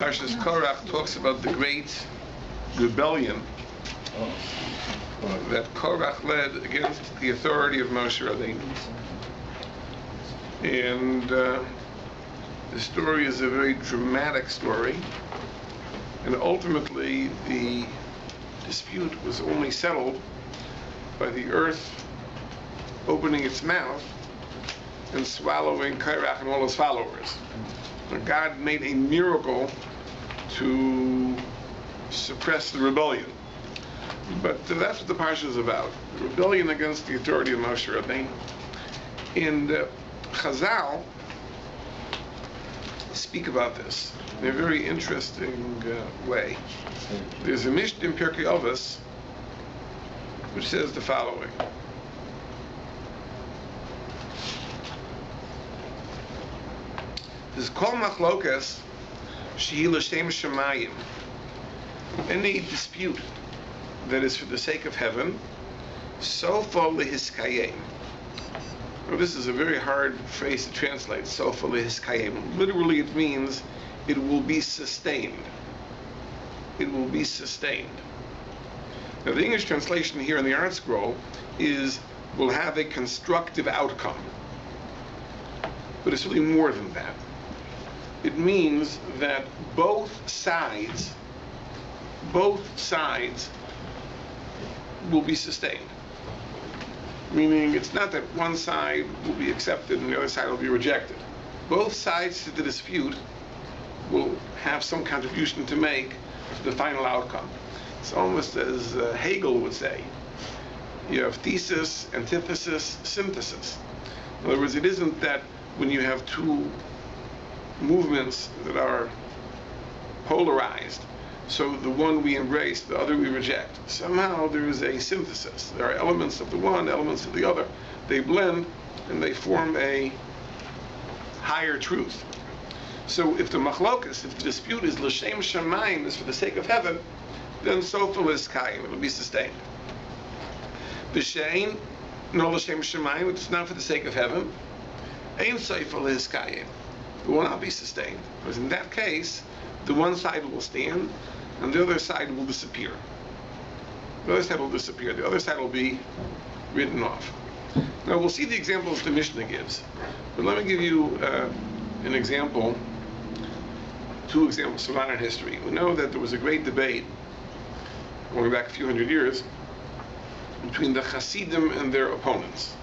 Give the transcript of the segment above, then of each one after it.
Parshas Korach talks about the great rebellion that Korach led against the authority of Moshe Rabbeinu. And the story is a very dramatic story. And ultimately, the dispute was only settled by the earth opening its mouth and swallowing Korach and all his followers. God made a miracle to suppress the rebellion. But that's what the Parsha is about. Rebellion against the authority of Moshe Rabbeinu. And Chazal speak about this in a very interesting way. There's a Mishnah in Pirkei Avos which says the following. This is Kol Machlokas Shehi L'Shem Shemayim. Any dispute that is for the sake of heaven, Sofa Lehiskayim. Now, this is a very hard phrase to translate. Sofa Lehiskayim. Literally, it means it will be sustained. It will be sustained. Now, the English translation here in the Art Scroll is will have a constructive outcome. But it's really more than that. It means that both sides will be sustained. Meaning it's not that one side will be accepted and the other side will be rejected. Both sides to the dispute will have some contribution to make to the final outcome. It's almost as Hegel would say. You have thesis, antithesis, synthesis. In other words, it isn't that when you have two movements that are polarized, so the one we embrace, the other we reject. Somehow there is a synthesis. There are elements of the one, elements of the other. They blend and they form a higher truth. So if the machlokas, if the dispute is l'shem shamayim, is for the sake of heaven, then sofa l'skayim, it will be sustained. B'shein, no l'shem shamayim, it's not for the sake of heaven, ein sofa l'skayim. It will not be sustained. Because in that case, the one side will stand and the other side will disappear. The other side will disappear. The other side will be written off. Now we'll see the examples the Mishnah gives. But let me give you an example, two examples from modern history. We know that there was a great debate going back a few hundred years between the Hasidim and their opponents.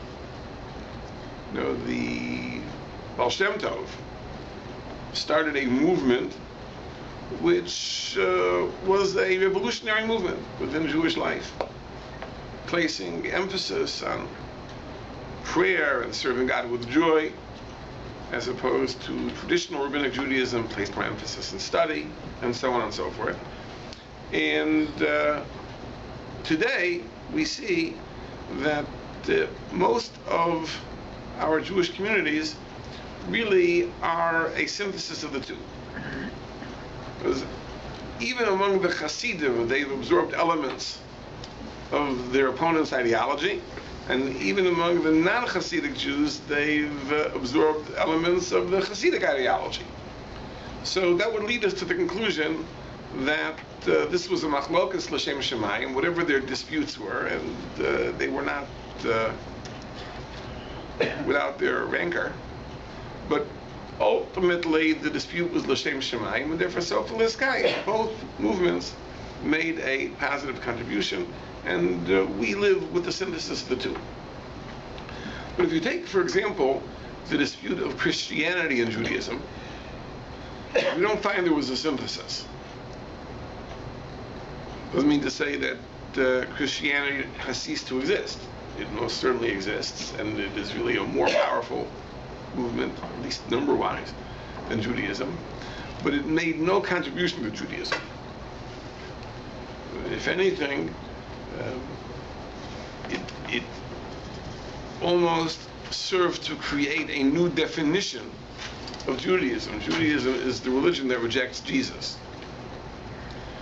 You know, the Baal Shem Tov started a movement which was a revolutionary movement within Jewish life, placing emphasis on prayer and serving God with joy, as opposed to traditional rabbinic Judaism, placed more emphasis in study, and so on and so forth. And today we see that most of our Jewish communities really are a synthesis of the two. Because even among the Hasidim, they've absorbed elements of their opponent's ideology, and even among the non-Hasidic Jews, they've absorbed elements of the Hasidic ideology. So that would lead us to the conclusion that this was a machlokas l'shem shemayim, whatever their disputes were, and they were not without their rancor. But ultimately, the dispute was l'shem shemayim, and therefore sofa l'skayim. Both movements made a positive contribution, and we live with the synthesis of the two. But if you take, for example, the dispute of Christianity and Judaism, we don't find there was a synthesis. Doesn't mean to say that Christianity has ceased to exist. It most certainly exists, and it is really a more powerful movement, at least number-wise, than Judaism. But it made no contribution to Judaism. If anything, it almost served to create a new definition of Judaism. Judaism is the religion that rejects Jesus.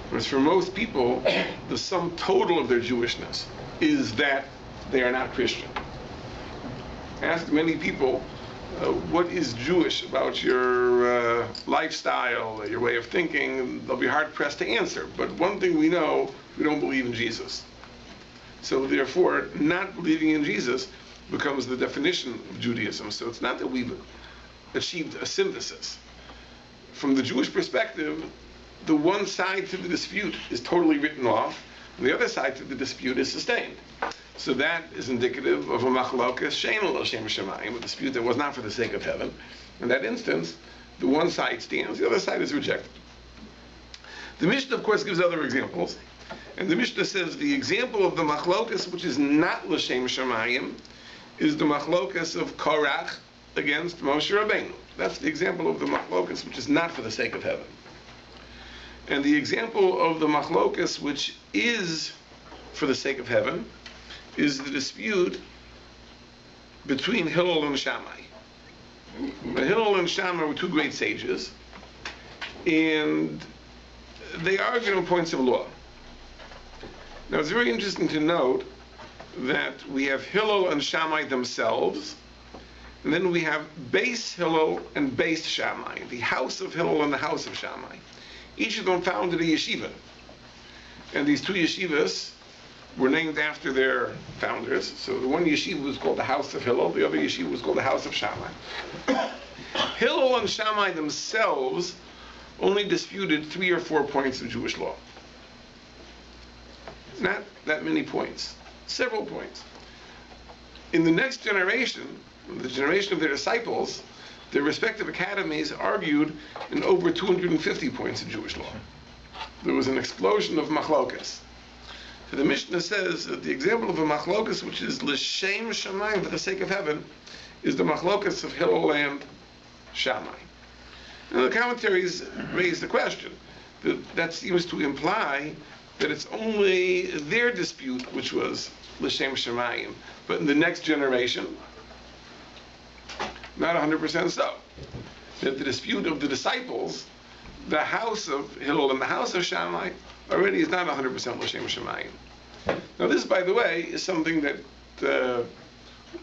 Whereas for most people, the sum total of their Jewishness is that they are not Christian. Ask many people what is Jewish about your lifestyle, your way of thinking, they'll be hard-pressed to answer. But one thing we know, we don't believe in Jesus. So therefore, not believing in Jesus becomes the definition of Judaism. So it's not that we've achieved a synthesis. From the Jewish perspective, the one side to the dispute is totally written off, and the other side to the dispute is sustained. So that is indicative of a machlokas she'eino l'shem shamayim, a dispute that was not for the sake of heaven. In that instance, the one side stands, the other side is rejected. The Mishnah, of course, gives other examples. And the Mishnah says the example of the machlokas, which is not l'shem shamayim, is the machlokas of Korach against Moshe Rabbeinu. That's the example of the machlokas, which is not for the sake of heaven. And the example of the machlokas, which is for the sake of heaven, is the dispute between Hillel and Shammai. Hillel and Shammai were two great sages, and they argued on points of law. Now it's very interesting to note that we have Hillel and Shammai themselves, and then we have base Hillel and base Shammai, the house of Hillel and the house of Shammai. Each of them founded a yeshiva, and these two yeshivas were named after their founders. So the one yeshiva was called the House of Hillel, the other yeshiva was called the House of Shammai. Hillel and Shammai themselves only disputed 3 or 4 points of Jewish law. Not that many points, several points. In the next generation, the generation of their disciples, their respective academies argued in over 250 points of Jewish law. There was an explosion of machlokas. So the Mishnah says that the example of a machlokas, which is l'shem shamayim, for the sake of heaven, is the machlokas of Hillel and Shammai. And the commentaries raise the question that seems to imply that it's only their dispute which was l'shem shamayim, but in the next generation, not 100% so. That the dispute of the disciples, the house of Hillel and the house of Shammai, already is not 100% l'shem shamayim. Now this, by the way, is something that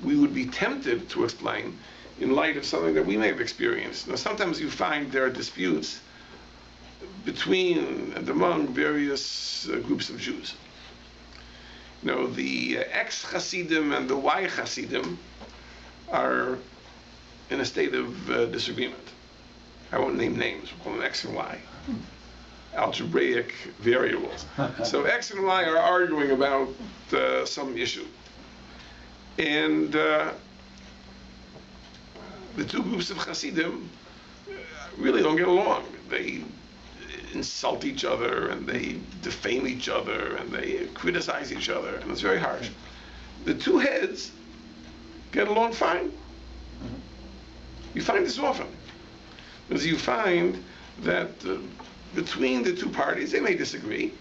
we would be tempted to explain in light of something that we may have experienced. Now sometimes you find there are disputes between and among various groups of Jews. You know, the ex-Hasidim and the Y-Hasidim are in a state of disagreement. I won't name names, we'll call them X and Y. Algebraic variables. So X and Y are arguing about some issue. And the two groups of Hasidim really don't get along. They insult each other, and they defame each other, and they criticize each other, and it's very harsh. The two heads get along fine. You find this often, because you find that between the two parties, they may disagree,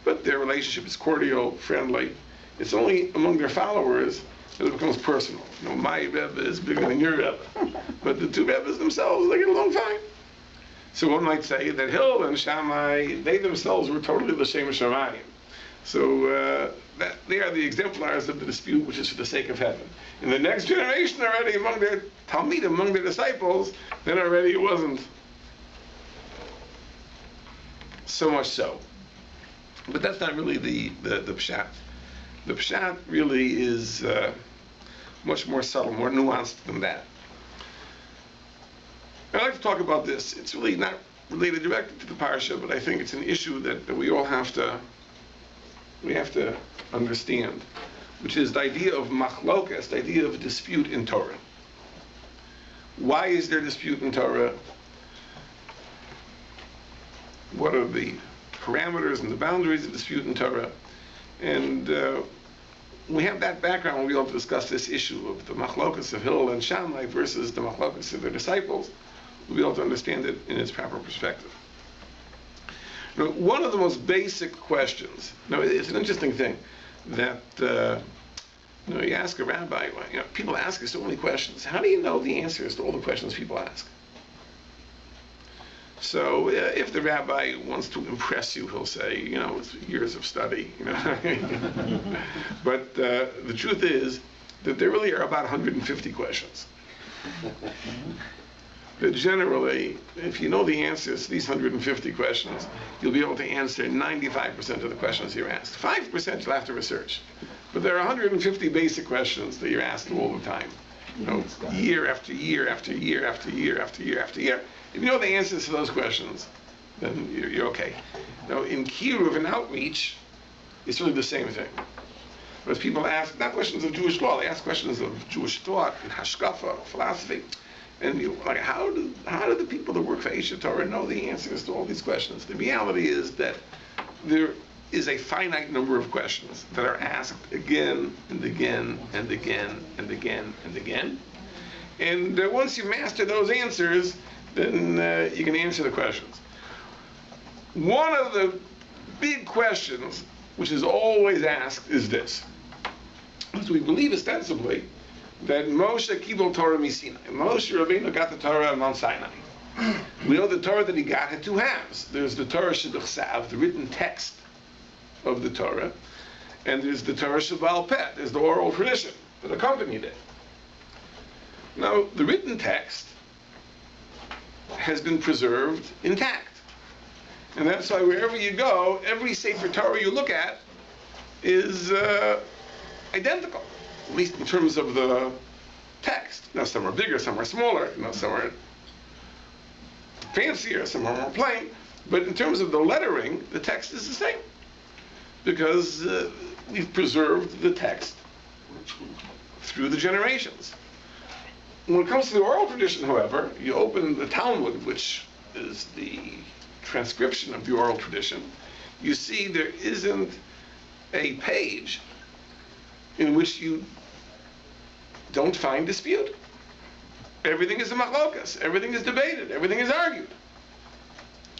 but their relationship is cordial, friendly. It's only among their followers that it becomes personal. You know, my Rebbe is bigger than your Rebbe. But the two Rebbes themselves, they get along fine. So one might say that Hillel and Shammai, they themselves were totally l'shem shamayim. So that they are the exemplars of the dispute which is for the sake of heaven. In the next generation already, among their Talmidim, among their disciples, then already it wasn't so much so. But that's not really the pshat. The pshat really is much more subtle, more nuanced than that. I'd like to talk about this. It's really not related directly to the parsha, but I think it's an issue that we all have to understand, which is the idea of machlokas, the idea of dispute in Torah. Why is there dispute in Torah? What are the parameters and the boundaries of dispute in Torah? And we have that background when we all discuss this issue of the machlokas of Hillel and Shammai versus the machlokas of their disciples. We'll be able to understand it in its proper perspective. Now, one of the most basic questions, now it's an interesting thing, that you ask a rabbi, people ask us so many questions. How do you know the answers to all the questions people ask? So if the rabbi wants to impress you, he'll say, it's years of study. But the truth is that there really are about 150 questions. But generally, if you know the answers to these 150 questions, you'll be able to answer 95% of the questions you're asked. 5% you'll have to research. But there are 150 basic questions that you're asked all the time. You know, year after year after year after year after year after year. If you know the answers to those questions, then you're okay. Now, in Kiruv and outreach, it's really the same thing. Whereas people ask not questions of Jewish law, they ask questions of Jewish thought and hashkafa, philosophy. And you, like, how do the people that work for Eish Torah know the answers to all these questions? The reality is that there is a finite number of questions that are asked again and again and again and again and again. And once you master those answers, then you can answer the questions. One of the big questions which is always asked is this. So we believe ostensibly that Moshe kibel Torah miSinai. Moshe Rabbeinu got the Torah on Mount Sinai. We know the Torah that he got had two halves. There's the Torah Shebechsav, the written text of the Torah, and there's the Torah Sheba'al Peh, there's the oral tradition that accompanied it. Now, the written text has been preserved intact. And that's why wherever you go, every Sefer Torah you look at is identical, at least in terms of the text. Now, some are bigger, some are smaller, some are fancier, some are more plain. But in terms of the lettering, the text is the same, because we've preserved the text through the generations. When it comes to the oral tradition, however, you open the Talmud, which is the transcription of the oral tradition, you see there isn't a page in which you don't find dispute. Everything is a machlokas, everything is debated, everything is argued.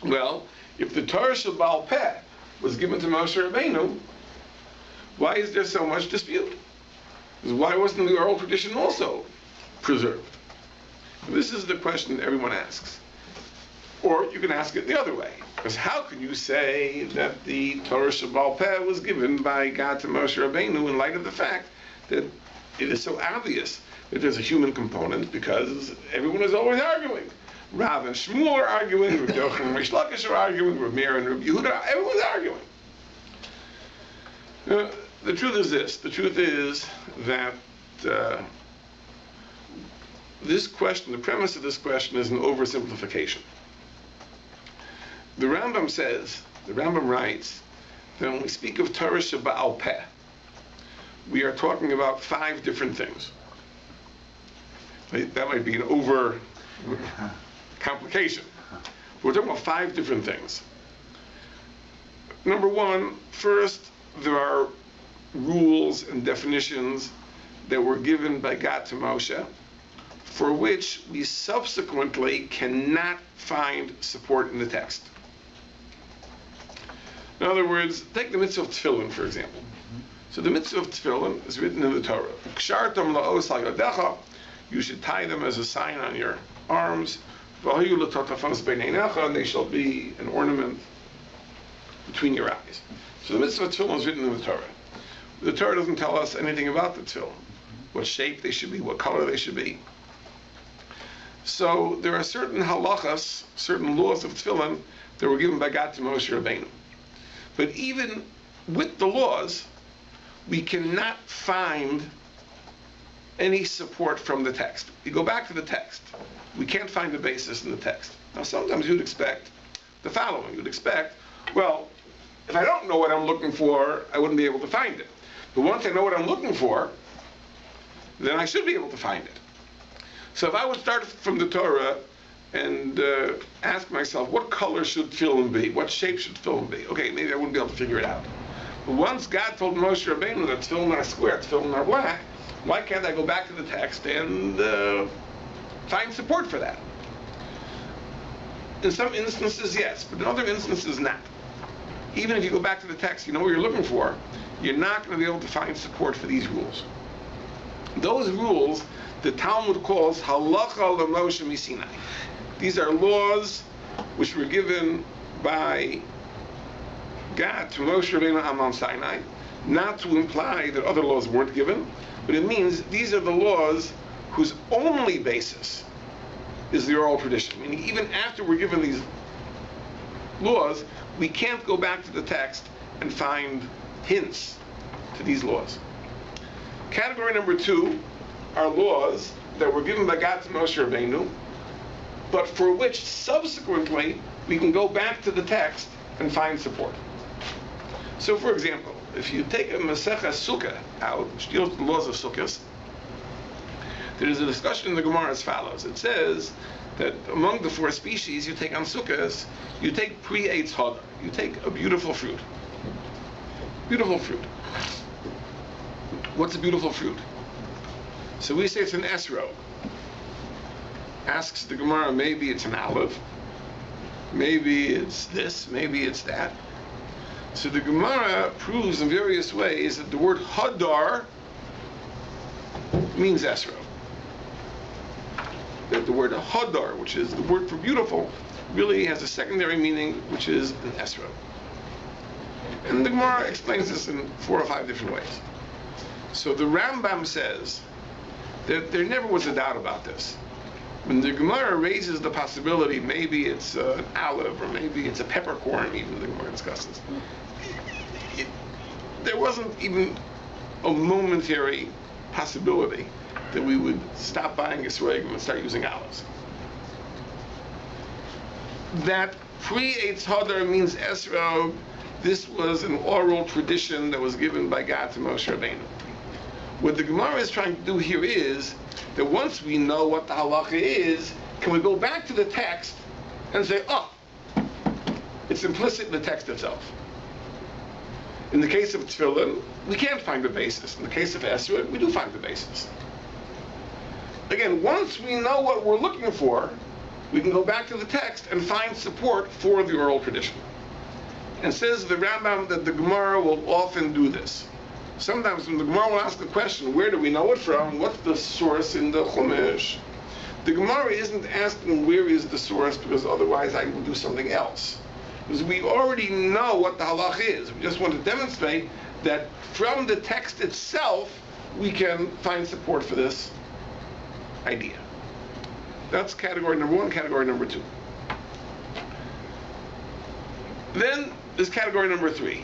Well, if the Torah Sheba'al Peh was given to Moshe Rabbeinu, why is there so much dispute? Because why wasn't the oral tradition also preserved? This is the question that everyone asks. Or you can ask it the other way. Because how can you say that the Torah Sheba'al Peh was given by God to Moshe Rabbeinu in light of the fact that it is so obvious that there's a human component, because everyone is always arguing. Rav and Shmuel are arguing, Rabbi Yochanan and Rish Lakish are arguing, Rabbi Meir and Rabbi Yehuda, everyone's arguing. The truth is this. The truth is that this question, the premise of this question is an oversimplification. The Rambam writes, that when we speak of Torah Sheba'al Peh, we are talking about 5 different things. That might be an over complication. We're talking about 5 different things. Number 1, first, there are rules and definitions that were given by God to Moshe, for which we subsequently cannot find support in the text. In other words, take the mitzvah of tefillin, for example. So the mitzvah of tefillin is written in the Torah. Kshartam la'os al yodecha, you should tie them as a sign on your arms. V'hayu l'totafos b'neinecha, and they shall be an ornament between your eyes. So the mitzvah of tefillin is written in the Torah. The Torah doesn't tell us anything about the tefillin, what shape they should be, what color they should be. So there are certain halachas, certain laws of tefillin that were given by God to Moshe Rabbeinu. But even with the laws, we cannot find any support from the text. You go back to the text, we can't find the basis in the text. Now, sometimes you'd expect the following. You'd expect, well, if I don't know what I'm looking for, I wouldn't be able to find it. But once I know what I'm looking for, then I should be able to find it. So if I would start from the Torah and ask myself, what color should tefillin be? What shape should tefillin be? Okay, maybe I wouldn't be able to figure it out. But once God told Moshe Rabbeinu that tefillin are square, tefillin are black, why can't I go back to the text and find support for that? In some instances, yes, but in other instances, not. Even if you go back to the text, you know what you're looking for, you're not going to be able to find support for these rules. Those rules, the Talmud calls halacha l'Moshe miSinai. These are laws which were given by God to Moshe Rabbeinu on Mount Sinai, not to imply that other laws weren't given, but it means these are the laws whose only basis is the oral tradition. Meaning, even after we're given these laws, we can't go back to the text and find hints to these laws. Category number 2 are laws that were given by God to Moshe Rabbeinu, but for which subsequently we can go back to the text and find support. So, for example, if you take a Masechah Sukkah out, which deals with the laws of Sukkahs, there is a discussion in the Gemara as follows. It says that among the 4 species you take on Sukkahs, you take pre-Eitz Hadar. You take a beautiful fruit. Beautiful fruit. What's a beautiful fruit? So we say it's an esrog. Asks the Gemara, maybe it's an olive, maybe it's this, maybe it's that. So the Gemara proves in various ways that the word hadar means esrog. That the word hadar, which is the word for beautiful, really has a secondary meaning, which is an esrog. And the Gemara explains this in 4 or 5 different ways. So the Rambam says that there never was a doubt about this. When the Gemara raises the possibility, maybe it's an olive or maybe it's a peppercorn, even the Gemara discusses, there wasn't even a momentary possibility that we would stop buying esrogim and start using olives. That pre-Eitz Hadar means esrog. This was an oral tradition that was given by God to Moshe Rabbeinu. What the Gemara is trying to do here is that once we know what the halacha is, can we go back to the text and say, oh, it's implicit in the text itself. In the case of tefillin, we can't find the basis. In the case of esrog, we do find the basis. Again, once we know what we're looking for, we can go back to the text and find support for the oral tradition. And says the Rambam that the Gemara will often do this. Sometimes when the Gemara will ask the question, where do we know it from? What's the source in the Chumash? The Gemara isn't asking where is the source, because otherwise I will do something else. Because we already know what the halach is. We just want to demonstrate that from the text itself, we can find support for this idea. That's category number 1. Category number 2. Then there's category number 3.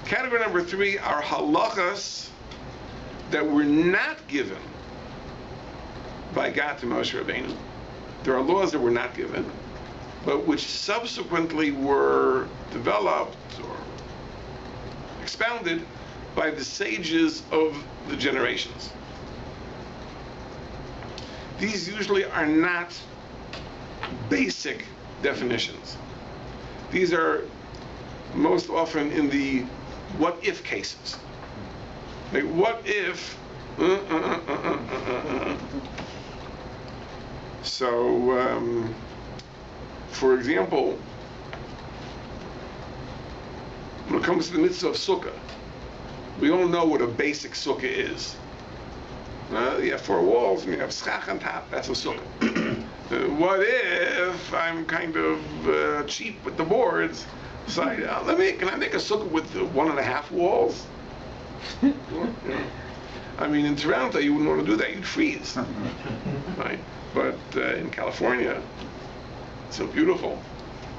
Category number 3 are halachas that were not given by God to Moshe Rabbeinu. There are laws that were not given, but which subsequently were developed or expounded by the sages of the generations. These usually are not basic definitions. These are most often in the what-if cases. Like, what if... So, for example, when it comes to the mitzvah of sukkah, we all know what a basic sukkah is. You have 4 walls and you have schach on top. That's a sukkah. What if I'm kind of cheap with the boards? So can I make a sukkah with 1.5 walls? I mean, in Toronto, you wouldn't want to do that. You'd freeze, right? But in California, it's so beautiful.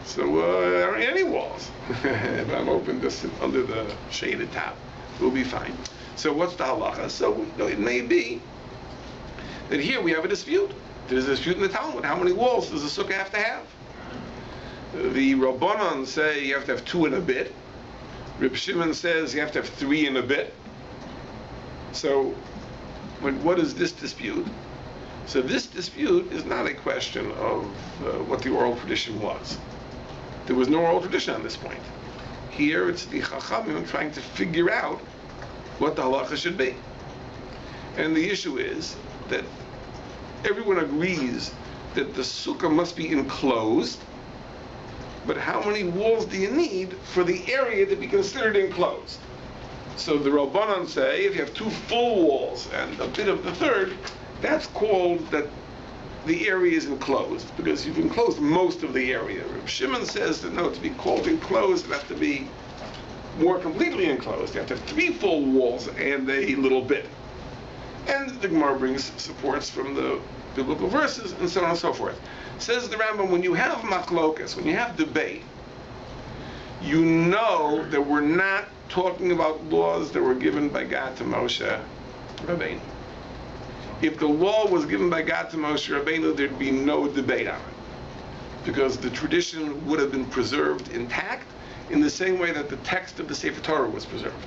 So there aren't any walls. If I'm open just under the shaded top, we'll be fine. So what's the halacha? So it may be that here we have a dispute. There's a dispute in the Talmud. How many walls does a sukkah have to have? The Rabbanon say you have to have 2 and a bit. Reb Shimon says you have to have 3 and a bit. So what is this dispute? So this dispute is not a question of what the oral tradition was. There was no oral tradition on this point. Here it's the Chachamim trying to figure out what the halacha should be. And the issue is that everyone agrees that the sukkah must be enclosed, but how many walls do you need for the area to be considered enclosed? So the Rabbanon say if you have 2 full walls and a bit of the third, that's called that the area is enclosed, because you've enclosed most of the area. Reb Shimon says that no, to be called enclosed, it has to be more completely enclosed. You have to have 3 full walls and a little bit. And the Gemara brings supports from the biblical verses, and so on and so forth. Says the Rambam, when you have machlokas, when you have debate, you know that we're not talking about laws that were given by God to Moshe Rabbeinu. If the law was given by God to Moshe Rabbeinu, there'd be no debate on it, because the tradition would have been preserved intact in the same way that the text of the Sefer Torah was preserved.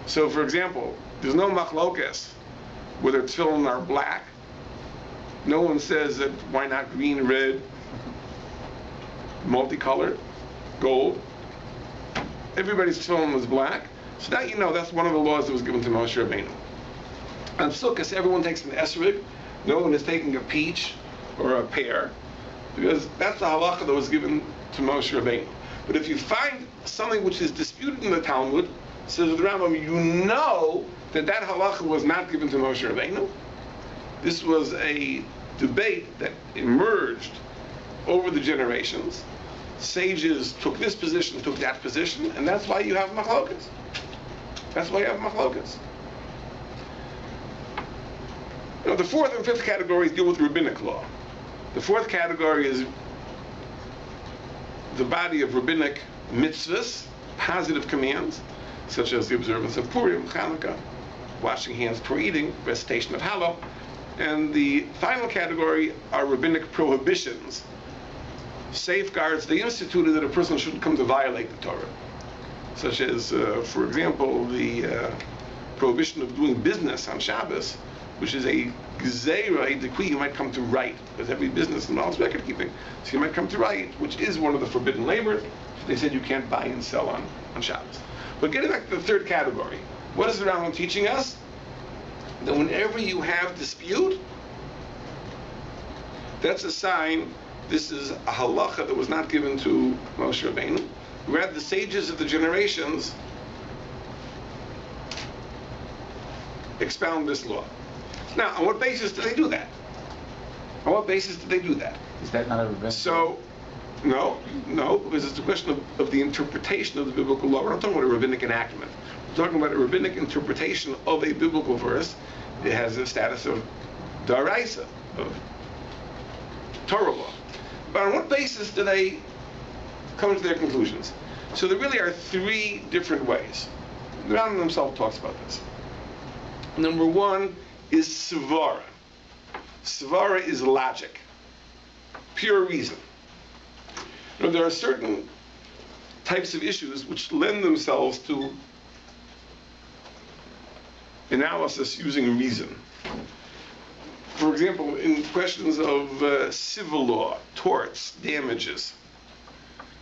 So, for example, there's no machlokas whether tefillin are black. No one says that why not green, red, multicolored, gold. Everybody's tefillin was black. So now you know that's one of the laws that was given to Moshe Rabbeinu. On Sukkot, everyone takes an esrog. No one is taking a peach or a pear, because that's the halacha that was given to Moshe Rabbeinu. But if you find something which is disputed in the Talmud, says the Rambam, you know that that halacha was not given to Moshe Rabbeinu. This was a debate that emerged over the generations. Sages took this position, took that position, and that's why you have machlokas. That's why you have machlokas. You know, the fourth and fifth categories deal with rabbinic law. The fourth category is the body of rabbinic mitzvahs, positive commands, such as the observance of Purim, Hanukkah, washing hands before eating, recitation of Hallel. And the final category are rabbinic prohibitions, safeguards they instituted that a person shouldn't come to violate the Torah, such as, for example, the prohibition of doing business on Shabbos, which is a gzeira, a decree you might come to write, because every business involves record keeping. So you might come to write, which is one of the forbidden labor. So they said you can't buy and sell on Shabbos. But getting back to the third category, what is the Rambam teaching us? That whenever you have dispute, that's a sign this is a halacha that was not given to Moshe Rabbeinu. Rather, the sages of the generations expound this law. Now, on what basis do they do that? On what basis do they do that? Is that not a rabbinic? So, no, because it's a question of the interpretation of the biblical law. We're not talking about a rabbinic enactment. We're talking about a rabbinic interpretation of a biblical verse. It has the status of daraisa, of Torah law. But on what basis do they come to their conclusions? So there really are three different ways. The Rambam himself talks about this. Number one is svara. Svara is logic, pure reason. You know, there are certain types of issues which lend themselves to analysis using reason. For example, in questions of civil law, torts, damages.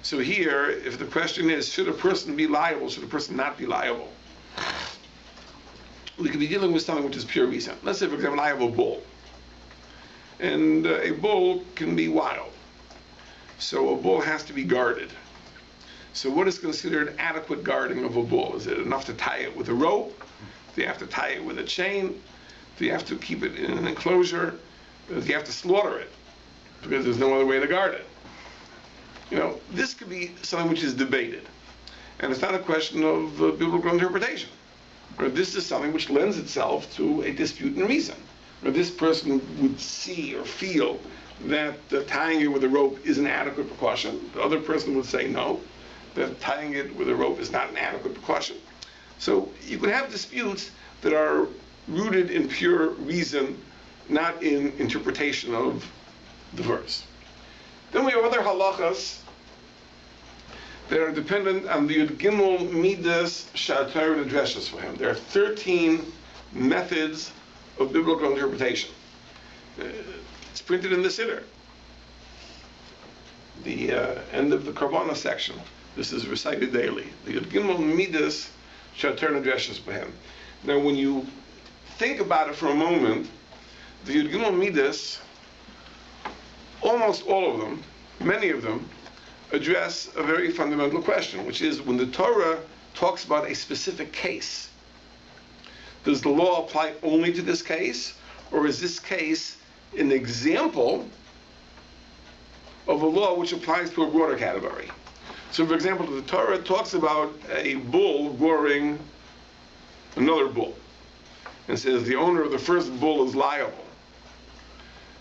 So here, if the question is, should a person be liable, should a person not be liable? We could be dealing with something which is pure reason. Let's say, for example, I have a bull. And a bull can be wild. So a bull has to be guarded. So what is considered adequate guarding of a bull? Is it enough to tie it with a rope? Do you have to tie it with a chain? Do you have to keep it in an enclosure? Do you have to slaughter it? Because there's no other way to guard it. You know, this could be something which is debated. And it's not a question of biblical interpretation. Or this is something which lends itself to a dispute in reason. Or this person would see or feel that tying it with a rope is an adequate precaution. The other person would say no, that tying it with a rope is not an adequate precaution. So you can have disputes that are rooted in pure reason, not in interpretation of the verse. Then we have other halachas that are dependent on the Yud Gimel Midas Sha'atar Nedreshes for him. There are 13 methods of biblical interpretation. It's printed in the Siddur. The end of the Karbana section. This is recited daily. The Yud Gimel Midas Sha'atar Nedreshes for him. Now, when you think about it for a moment, the Yud Gimel Midas, almost all of them, many of them, address a very fundamental question, which is when the Torah talks about a specific case, does the law apply only to this case, or is this case an example of a law which applies to a broader category? So, for example, the Torah talks about a bull goring another bull. and says the owner of the first bull is liable.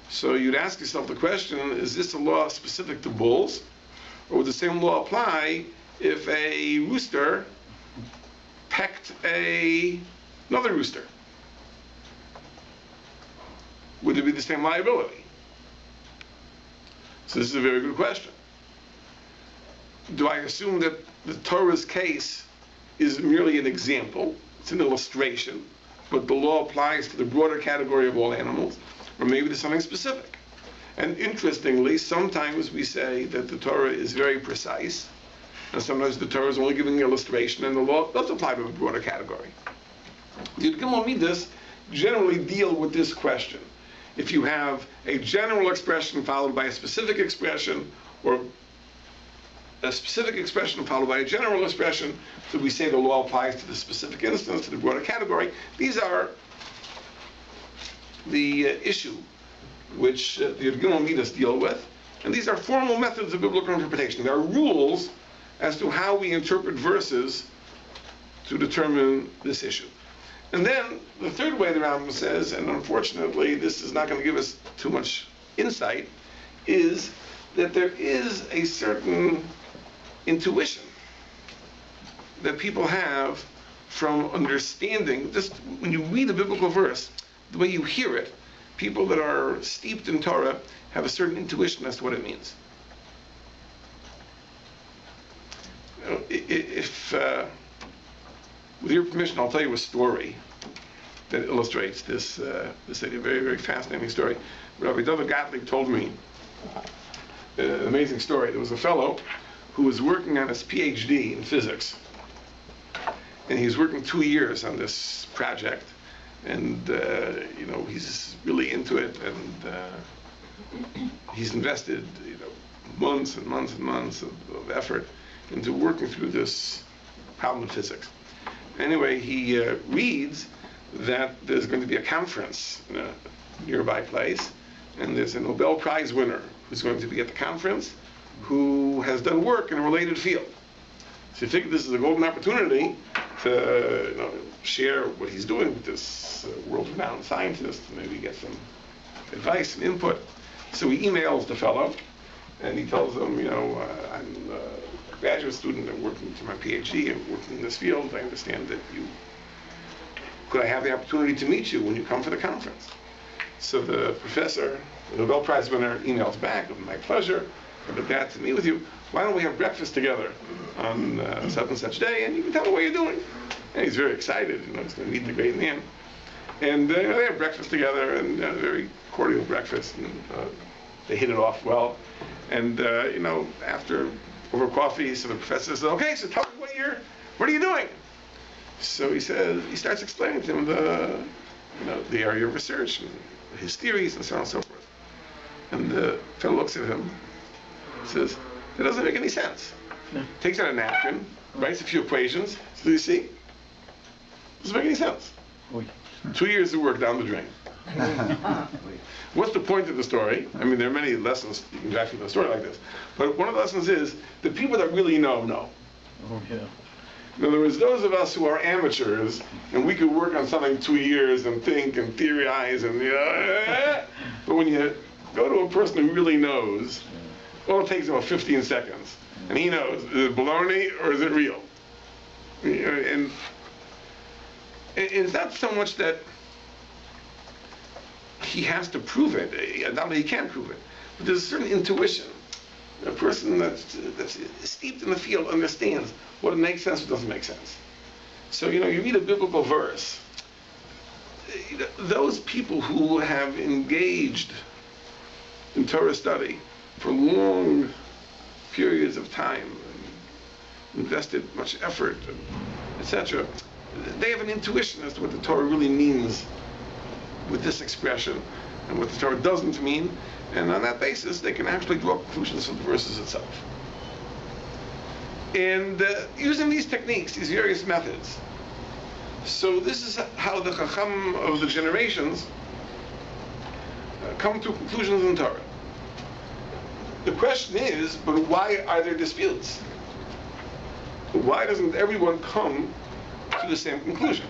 So you'd ask yourself the question, is this a law specific to bulls? Or would the same law apply if a rooster pecked another rooster? Would it be the same liability? So this is a very good question. Do I assume that the Torah's case is merely an example, it's an illustration, but the law applies to the broader category of all animals, or maybe there's something specific? And interestingly, sometimes we say that the Torah is very precise, and sometimes the Torah is only giving an illustration, and the law does apply to the broader category. The Gimel Midas generally deal with this question. If you have a general expression followed by a specific expression, or a specific expression followed by a general expression, so we say the law applies to the specific instance, to the broader category. These are the issue which the Gimel Midas deal with, and these are formal methods of biblical interpretation. There are rules as to how we interpret verses to determine this issue. And then the third way the Rambam says, and unfortunately this is not going to give us too much insight, is that there is a certain intuition that people have from understanding, just when you read a biblical verse, the way you hear it, people that are steeped in Torah have a certain intuition as to what it means. If with your permission, I'll tell you a story that illustrates this idea. Very, very fascinating story. Rabbi Gottlieb told me an amazing story. There was a fellow who was working on his PhD in physics, and he was working 2 years on this project, and he's really into it, and he's invested months and months and months of effort into working through this problem of physics. Anyway, he reads that there's going to be a conference in a nearby place, and there's a Nobel Prize winner who's going to be at the conference who has done work in a related field. So you figure this is a golden opportunity to share what he's doing with this world-renowned scientist, and maybe get some advice and input. So he emails the fellow, and he tells him, I'm a graduate student, I'm working to my PhD, I'm working in this field, I understand that could I have the opportunity to meet you when you come for the conference? So the professor, the Nobel Prize winner, emails back, with my pleasure, I'd be glad to meet with you. Why don't we have breakfast together on such and such day, and you can tell me what you're doing. And he's very excited, he's going to meet the great man. And they have breakfast together, and a very cordial breakfast, and they hit it off well. And after over coffee, so the professor says, "Okay, so tell me what are you doing?" So he starts explaining to him the area of research and his theories and so on and so forth. And the fellow looks at him, says, "That doesn't make any sense." No. Takes out a napkin, writes a few equations. So do you see? Doesn't make any sense. 2 years of work down the drain. What's the point of the story? I mean, there are many lessons you can draw from a story like this. But one of the lessons is the people that really know. Oh, yeah. In other words, those of us who are amateurs, and we could work on something 2 years and think and theorize, and but when you go to a person who really knows, all it takes about 15 seconds, and he knows, is it baloney or is it real? And it's not so much that he has to prove it. Not that he can prove it, but there's a certain intuition. A person that's steeped in the field understands what makes sense, what doesn't make sense. So you read a biblical verse. Those people who have engaged in Torah study for long periods of time, and invested much effort, etc., they have an intuition as to what the Torah really means with this expression and what the Torah doesn't mean, and on that basis they can actually draw conclusions from the verses itself. And using these techniques, these various methods, so this is how the Chacham of the generations come to conclusions in Torah. The question is, but why are there disputes? Why doesn't everyone come to the same conclusion?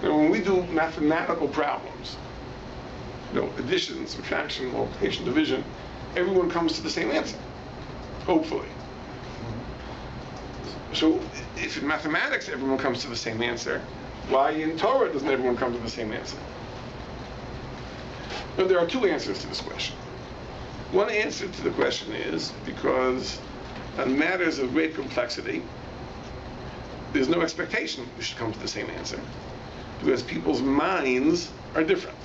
Now, when we do mathematical problems, addition, subtraction, multiplication, division, everyone comes to the same answer, hopefully. So if in mathematics everyone comes to the same answer, why in Torah doesn't everyone come to the same answer? Now, there are two answers to this question. One answer to the question is because on matters of great complexity, there's no expectation we should come to the same answer, because people's minds are different.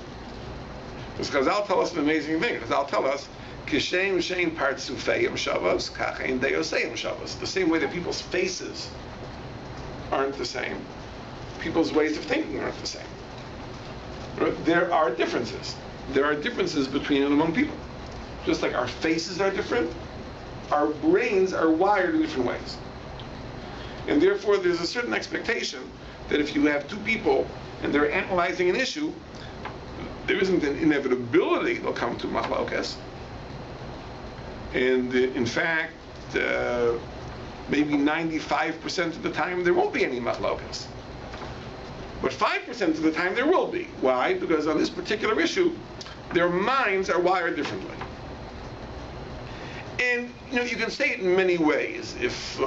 Because Chazal tell us an amazing thing. Chazal tell us, Kishem shein partzufeim shavos, kachein deoseim shavos. The same way that people's faces aren't the same, people's ways of thinking aren't the same. There are differences. There are differences between and among people. Just like our faces are different, our brains are wired in different ways. And therefore, there's a certain expectation that if you have two people and they're analyzing an issue, there isn't an inevitability they'll come to machlokas. And in fact, maybe 95% of the time there won't be any machlokas. But 5% of the time there will be. Why? Because on this particular issue, their minds are wired differently. And you can say it in many ways. If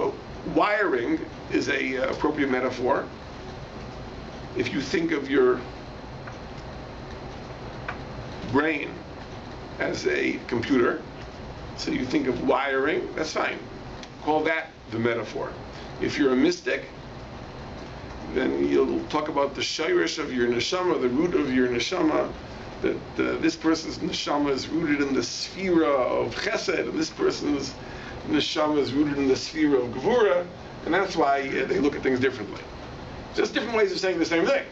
wiring is a appropriate metaphor, if you think of your brain as a computer, so you think of wiring, that's fine. Call that the metaphor. If you're a mystic, then you'll talk about the shayrish of your neshama, the root of your neshama, that this person's neshama is rooted in the sphera of chesed, and this person's neshama is rooted in the sphera of gevura, and that's why they look at things differently. Just different ways of saying the same thing.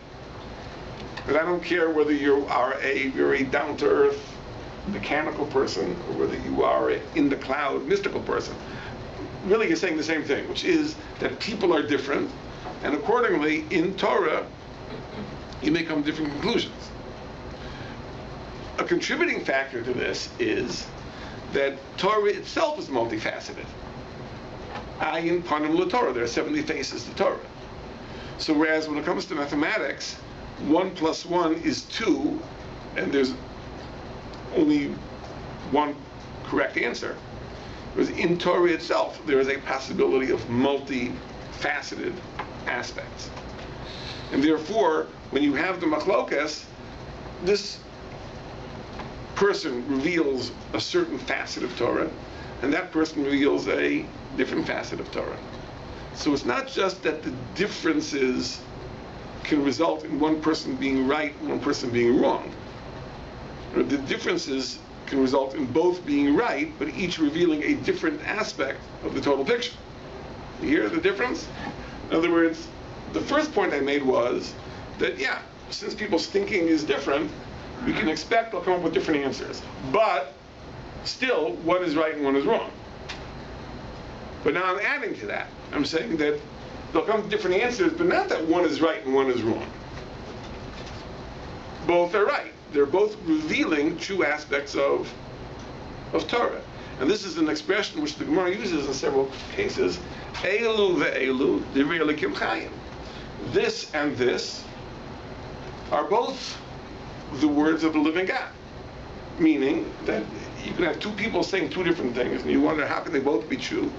But I don't care whether you're a down-to-earth mechanical person or whether you are in the cloud mystical person. Really, you're saying the same thing, which is that people are different, and accordingly, in Torah, you may come to different conclusions. A contributing factor to this is that Torah itself is multifaceted. Ayin panim l'Torah. There are 70 faces to Torah. So whereas when it comes to mathematics, 1 plus 1 is 2, and there's only one correct answer. Whereas in Torah itself, there is a possibility of multifaceted aspects. And therefore, when you have the machlokas, this person reveals a certain facet of Torah, and that person reveals a different facet of Torah. So it's not just that the differences can result in one person being right and one person being wrong. The differences can result in both being right, but each revealing a different aspect of the total picture. You hear the difference? In other words, the first point I made was that, yeah, since people's thinking is different, we can expect they'll come up with different answers. But still, one is right and one is wrong. But now I'm adding to that. I'm saying that they'll come to different answers, but not that one is right and one is wrong. Both are right. They're both revealing true aspects of Torah. And this is an expression which the Gemara uses in several cases. Eilu ve'eilu divrei Elokim chayim. This and this are both the words of the living God. Meaning that you can have two people saying two different things, and you wonder how can they both be true?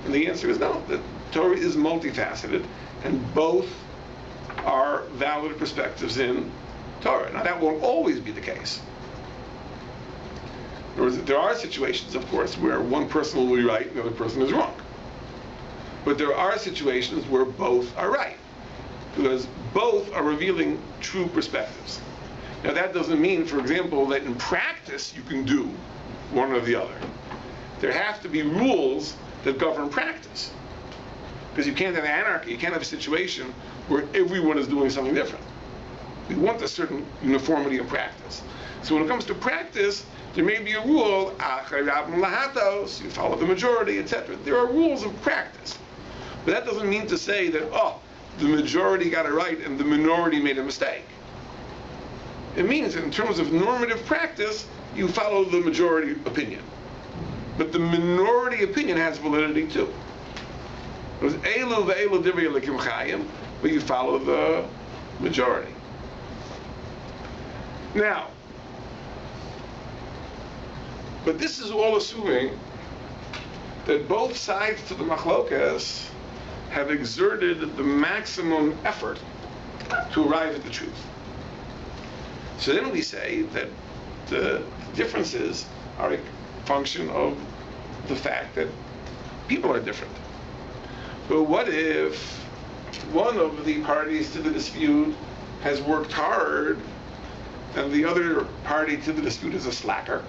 And the answer is no. The Torah is multifaceted, and both are valid perspectives in Torah. Now that won't always be the case. There are situations, of course, where one person will be right and the other person is wrong. But there are situations where both are right, because both are revealing true perspectives. Now that doesn't mean, for example, that in practice you can do one or the other. There have to be rules that govern practice. Because you can't have anarchy, you can't have a situation where everyone is doing something different. We want a certain uniformity of practice. So when it comes to practice, there may be a rule, you follow the majority, etc. There are rules of practice. But that doesn't mean to say that, the majority got it right and the minority made a mistake. It means that in terms of normative practice, you follow the majority opinion. But the minority opinion has validity too. It was Eilu ve'eilu divrei Elokim chayim, but you follow the majority. Now, but this is all assuming that both sides to the machlokas have exerted the maximum effort to arrive at the truth. So then we say that the differences are a function of the fact that people are different. But what if one of the parties to the dispute has worked hard and the other party to the dispute is a slacker?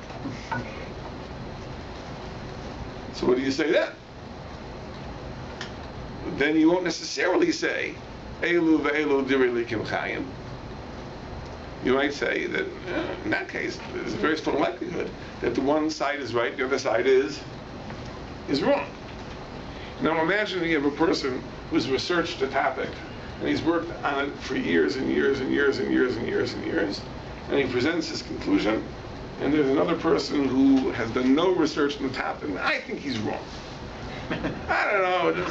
So what do you say then? Then you won't necessarily say, Elu ve'elu dirili kim chayim. You might say that in that case, there's a very strong likelihood that the one side is right, the other side is wrong. Now imagine you have a person who's researched a topic and he's worked on it for years and years and years and years and years and years, and he presents his conclusion, and there's another person who has done no research on the topic, and I think he's wrong. I don't know,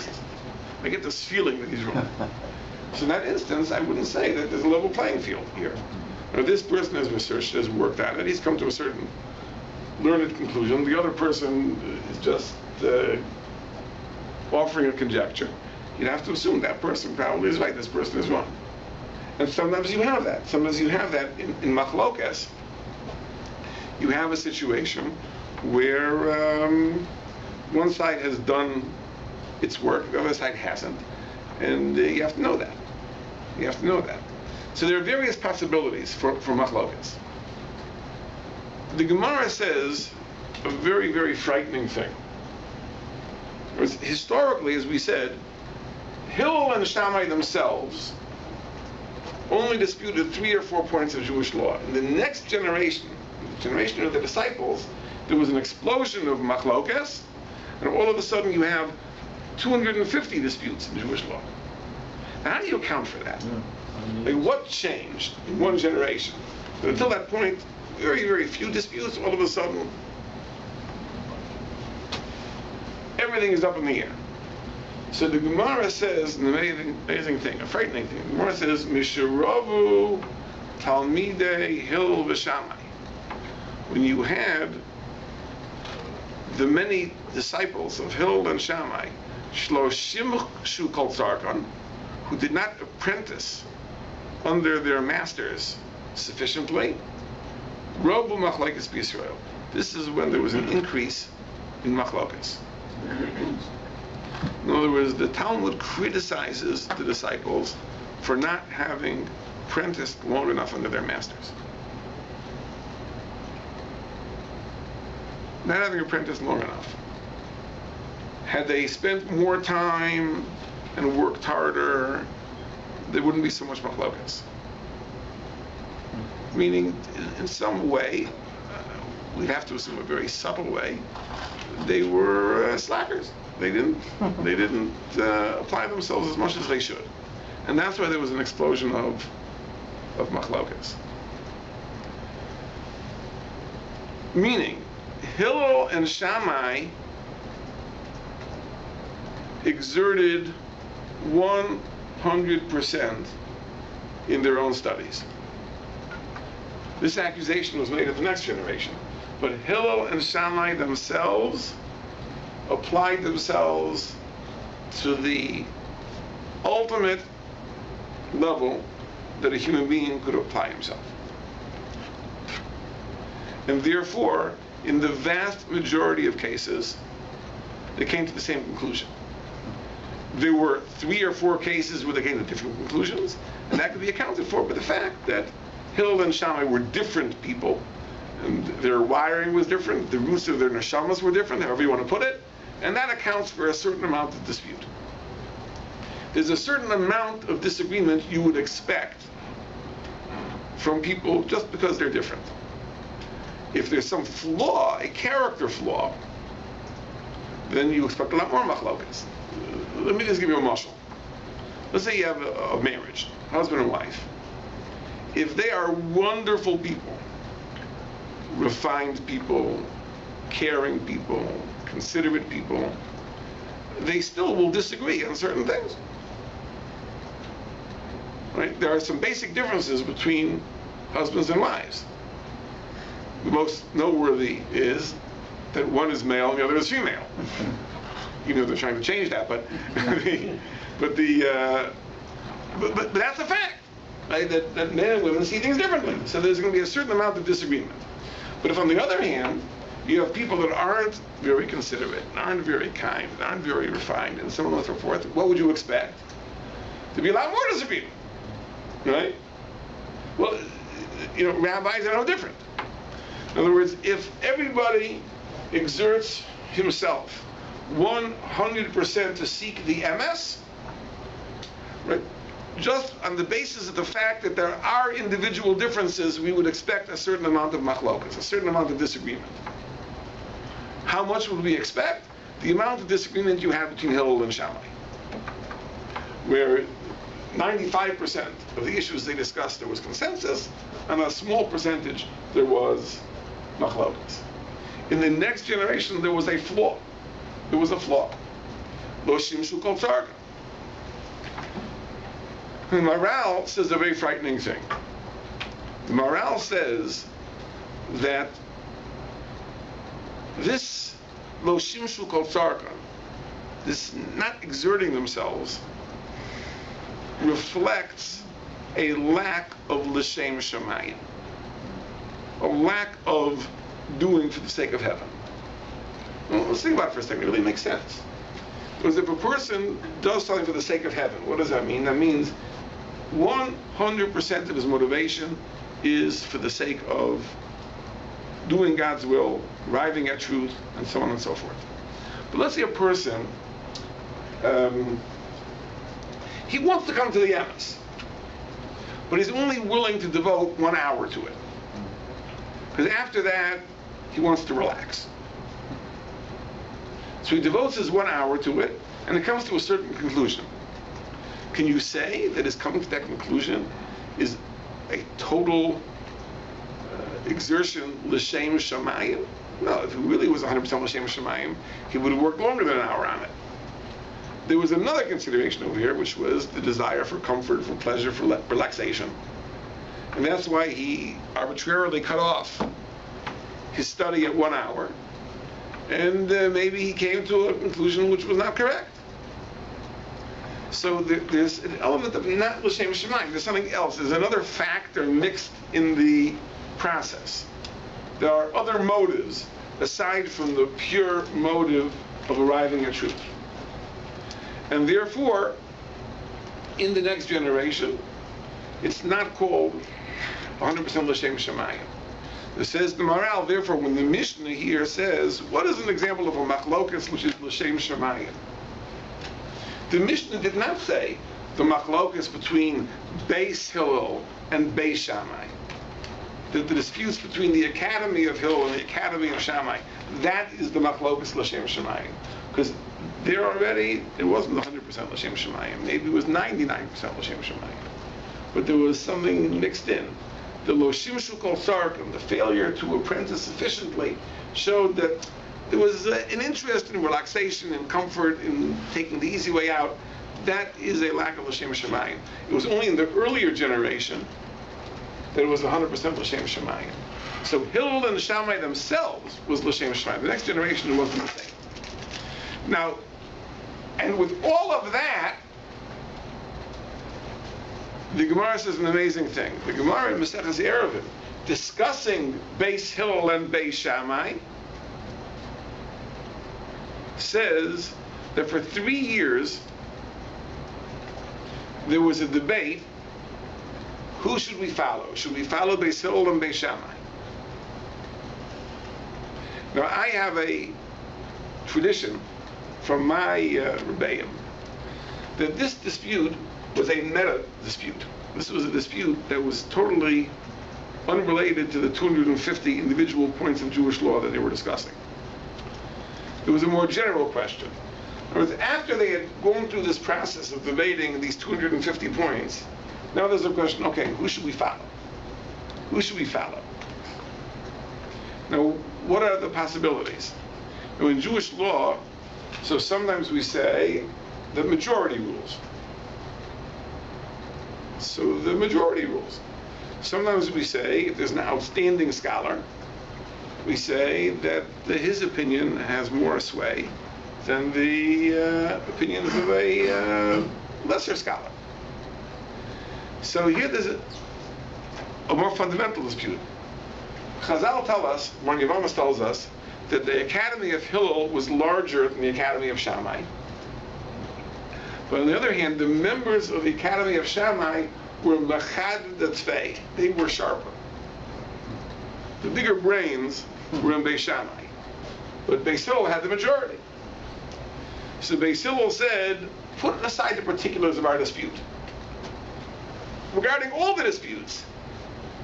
I get this feeling that he's wrong. So in that instance, I wouldn't say that there's a level playing field here. Now, this person has researched, has worked on it, he's come to a certain learned conclusion. The other person is just offering a conjecture. You'd have to assume that person probably is right, this person is wrong. And sometimes you have that. Sometimes you have that in machlokas. You have a situation where one side has done its work, the other side hasn't. And you have to know that. You have to know that. So there are various possibilities for machlokas. The Gemara says a very, very frightening thing. Historically, as we said, Hillel and Shammai themselves only disputed 3 or 4 points of Jewish law. In the next generation, the generation of the disciples, there was an explosion of machlokas, and all of a sudden you have 250 disputes in Jewish law. Now, how do you account for that? Like, what changed in one generation? But until that point, very, very few disputes. All of a sudden, everything is up in the air. So the Gemara says an amazing thing, a frightening thing. The Gemara says, Mishiravu Talmidei Hillel v'Shammai. When you had the many disciples of Hillel and Shammai, Shloshim Shu Kol Tzarkan, who did not apprentice under their masters sufficiently, Robu Machlokes b'Yisrael. This is when there was an increase in Machlokes. In other words, the Talmud criticizes the disciples for not having apprenticed long enough under their masters. Not having apprenticed long enough. Had they spent more time and worked harder, there wouldn't be so much machlokas. Meaning, in some way, we'd have to assume a very subtle way, they were slackers. They didn't apply themselves as much as they should, and that's why there was an explosion of machlokas. Meaning, Hillel and Shammai exerted 100% in their own studies. This accusation was made of the next generation, but Hillel and Shammai themselves applied themselves to the ultimate level that a human being could apply himself. And therefore, in the vast majority of cases, they came to the same conclusion. There were 3 or 4 cases where they came to different conclusions, and that could be accounted for by the fact that Hillel and Shammai were different people, and their wiring was different, the roots of their neshamas were different, however you want to put it, and that accounts for a certain amount of dispute. There's a certain amount of disagreement you would expect from people just because they're different. If there's some flaw, a character flaw, then you expect a lot more machlokas. Let me just give you a mashal. Let's say you have a marriage, husband and wife. If they are wonderful people, refined people, caring people, considerate people, they still will disagree on certain things. Right? There are some basic differences between husbands and wives. The most noteworthy is that one is male and the other is female. Even though they're trying to change that, but but that's a fact, right? That men and women see things differently. So there's going to be a certain amount of disagreement. But if on the other hand, you have people that aren't very considerate, aren't very kind, aren't very refined, and so on and so forth, what would you expect? To be a lot more disagreement, right? Well, rabbis are no different. In other words, if everybody exerts himself 100% to seek the emes, right? Just on the basis of the fact that there are individual differences, we would expect a certain amount of machlokas, a certain amount of disagreement. How much would we expect? The amount of disagreement you have between Hillel and Shammai, where 95% of the issues they discussed there was consensus, and a small percentage there was machlokas. In the next generation, there was a flaw. There was a flaw. Lo shimshu kol tzarka. The Maral says a very frightening thing. The Maral says that this lo shimshu kol tzarka, this not exerting themselves, reflects a lack of l'shem shamayim, a lack of doing for the sake of heaven. Well, let's think about it for a second. It really makes sense. Because if a person does something for the sake of heaven, what does that mean? That means 100% of his motivation is for the sake of doing God's will, arriving at truth, and so on and so forth. But let's say a person, he wants to come to the emes, but he's only willing to devote 1 hour to it. Because after that, he wants to relax. So he devotes his 1 hour to it, and it comes to a certain conclusion. Can you say that his coming to that conclusion is a total exertion l'shem shamayim? No, if it really was 100% l'shem shamayim, he would have worked longer than 1 hour on it. There was another consideration over here, which was the desire for comfort, for pleasure, for relaxation. And that's why he arbitrarily cut off his study at 1 hour, and maybe he came to a conclusion which was not correct. So there's an element of not l'shem shamayim. There's something else. There's another factor mixed in the process. There are other motives aside from the pure motive of arriving at truth. And therefore, in the next generation, it's not called 100% l'shem shamayim. It says the Maral, therefore, when the Mishnah here says, what is an example of a machlokas which is l'shem shamayim? The Mishnah did not say the machlokas between Beis Hillel and Beis Shammai. The disputes between the Academy of Hillel and the Academy of Shammai, that is the machlokas l'shem shamayim. Because there already, it wasn't 100% l'shem shamayim. Maybe it was 99% l'shem shamayim. But there was something mixed in. The lo shimshu kol tzarka, the failure to apprentice sufficiently, showed that there was an interest in relaxation and comfort in taking the easy way out. That is a lack of l'shem shamayim. It was only in the earlier generation that it was 100% l'shem shamayim. So Hillel and Shammai themselves was l'shem shamayim. The next generation, it wasn't the same. Now, and with all of that, the Gemara says an amazing thing. The Gemara in Maseches Eruvin, discussing Beis Hillel and Beis Shammai, says that for 3 years there was a debate: who should we follow? Should we follow Beis Hillel and Beis Shammai? Now, I have a tradition from my Rabbi that this dispute was a meta dispute. This was a dispute that was totally unrelated to the 250 individual points of Jewish law that they were discussing. It was a more general question. In other words, after they had gone through this process of debating these 250 points, now there's a question: okay, who should we follow? Who should we follow? Now, what are the possibilities? Now, in Jewish law, so sometimes we say the majority rules. So the majority rules. Sometimes we say, if there's an outstanding scholar, we say that his opinion has more sway than the opinions of a lesser scholar. So here there's a more fundamental dispute. Chazal tell us, Mar Yavamas tells us, that the Academy of Hillel was larger than the Academy of Shammai. But on the other hand, the members of the Academy of Shammai were machad datzvei. They were sharper. The bigger brains were in Beis Shammai. But Beis Hillel had the majority. So Beis Hillel said, put aside the particulars of our dispute. Regarding all the disputes,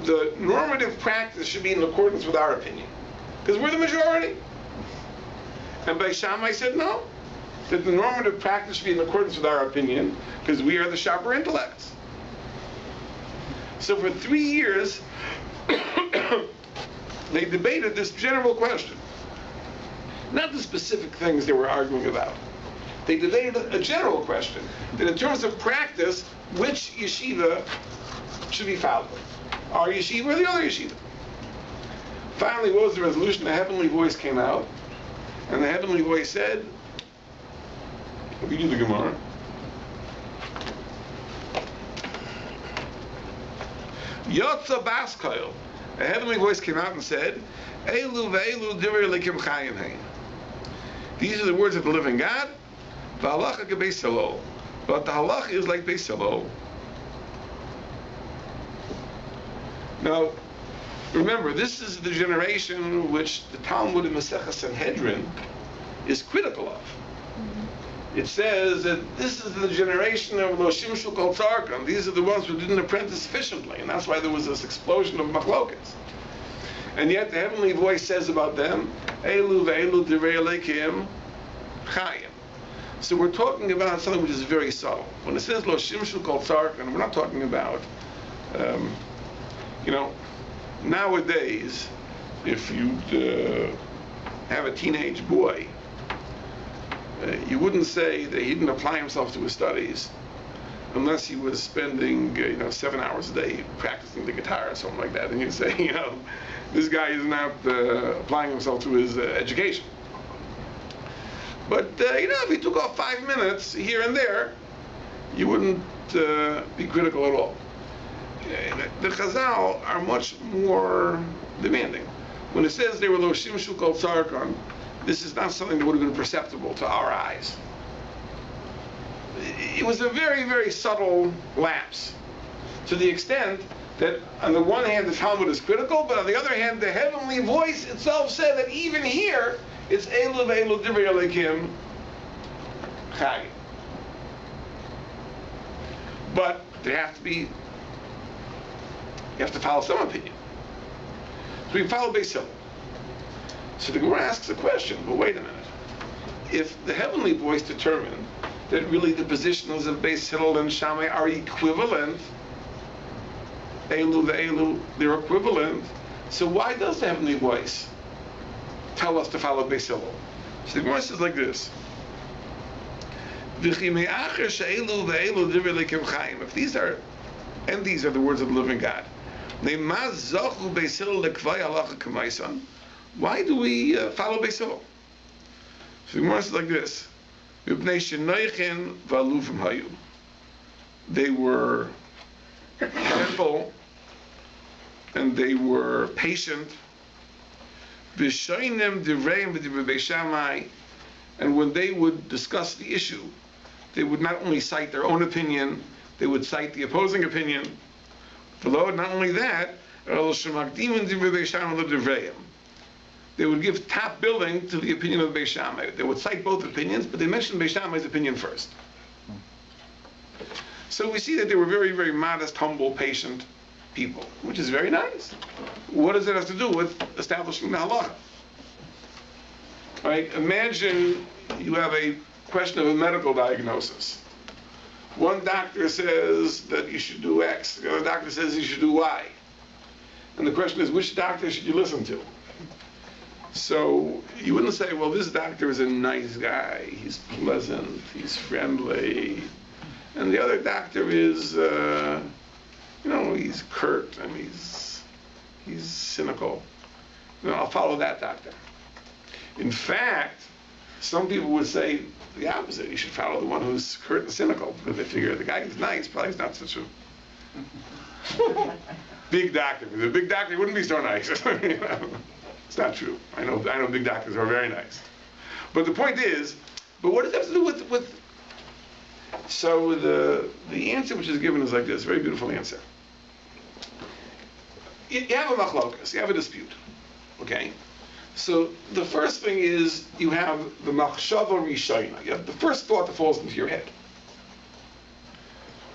the normative practice should be in accordance with our opinion, because we're the majority. And Beis Shammai said no, that the normative practice should be in accordance with our opinion, because we are the sharper intellects. So for 3 years, they debated this general question, not the specific things they were arguing about. They debated a general question, that in terms of practice, which yeshiva should be followed? Our yeshiva or the other yeshiva? Finally, what was the resolution? The heavenly voice came out, and the heavenly voice said, we do the Gemara. Yotza Baskoil. A heavenly voice came out and said, Elu ve'elu divrei Elokim chayim hein. These are the words of the living God. V'halacha kebeis Hillel. But the halacha is like Beis Hillel. Now, remember, this is the generation which the Talmud in Maseches Sanhedrin is critical of. It says that this is the generation of Lo Shimshu Kol Tzarkan. These are the ones who didn't apprentice sufficiently, and that's why there was this explosion of machlokas. And yet the heavenly voice says about them, Elu ve'elu divrei Elokim chayim. So we're talking about something which is very subtle. When it says Lo Shimshu Kol Tzarkan, we're not talking about, nowadays, if you have a teenage boy, you wouldn't say that he didn't apply himself to his studies unless he was spending 7 hours a day practicing the guitar or something like that. And you'd say, this guy is not applying himself to his education. But, if he took off 5 minutes here and there, you wouldn't be critical at all. The Chazal are much more demanding. When it says they were Lo Shimshu Kol Tzarkan, this is not something that would have been perceptible to our eyes. It was a very, very subtle lapse, to the extent that on the one hand the Talmud is critical, but on the other hand the heavenly voice itself said that even here it's Elu ve'elu divrei Elokim chayim. But you have to follow some opinion. So we follow Beis Hillel. So the Gemara asks a question, but wait a minute. If the heavenly voice determined that really the positions of Beis Hillel and Shammai are equivalent, Elu ve'elu, they're equivalent, so why does the heavenly voice tell us to follow Beis Hillel? So the Gemara says like this. If these are, and these are the words of the living God, why do we follow Beis Hillel? So the Gemara says like this. They were careful and they were patient. And when they would discuss the issue, they would not only cite their own opinion, they would cite the opposing opinion. Not only that, they would give top billing to the opinion of Beis Shammai. They would cite both opinions, but they mentioned Beis Shammai's opinion first. So we see that they were very, very modest, humble, patient people, which is very nice. What does it have to do with establishing the halacha? Right? Imagine you have a question of a medical diagnosis. One doctor says that you should do X, the other doctor says you should do Y. And the question is, which doctor should you listen to? So you wouldn't say, well, this doctor is a nice guy, he's pleasant, he's friendly, and the other doctor is he's curt and he's cynical. I'll follow that doctor. In fact, some people would say the opposite. You should follow the one who's curt and cynical, because they figure the guy who's nice probably is not such a big doctor. If he was a big doctor, he wouldn't be so nice. It's not true. I know big doctors who are very nice. But the point is, but what does that have to do with so the answer which is given is like this, very beautiful answer. You have a machlokas, you have a dispute, okay? So the first thing is you have the machshava rishayna. You have the first thought that falls into your head.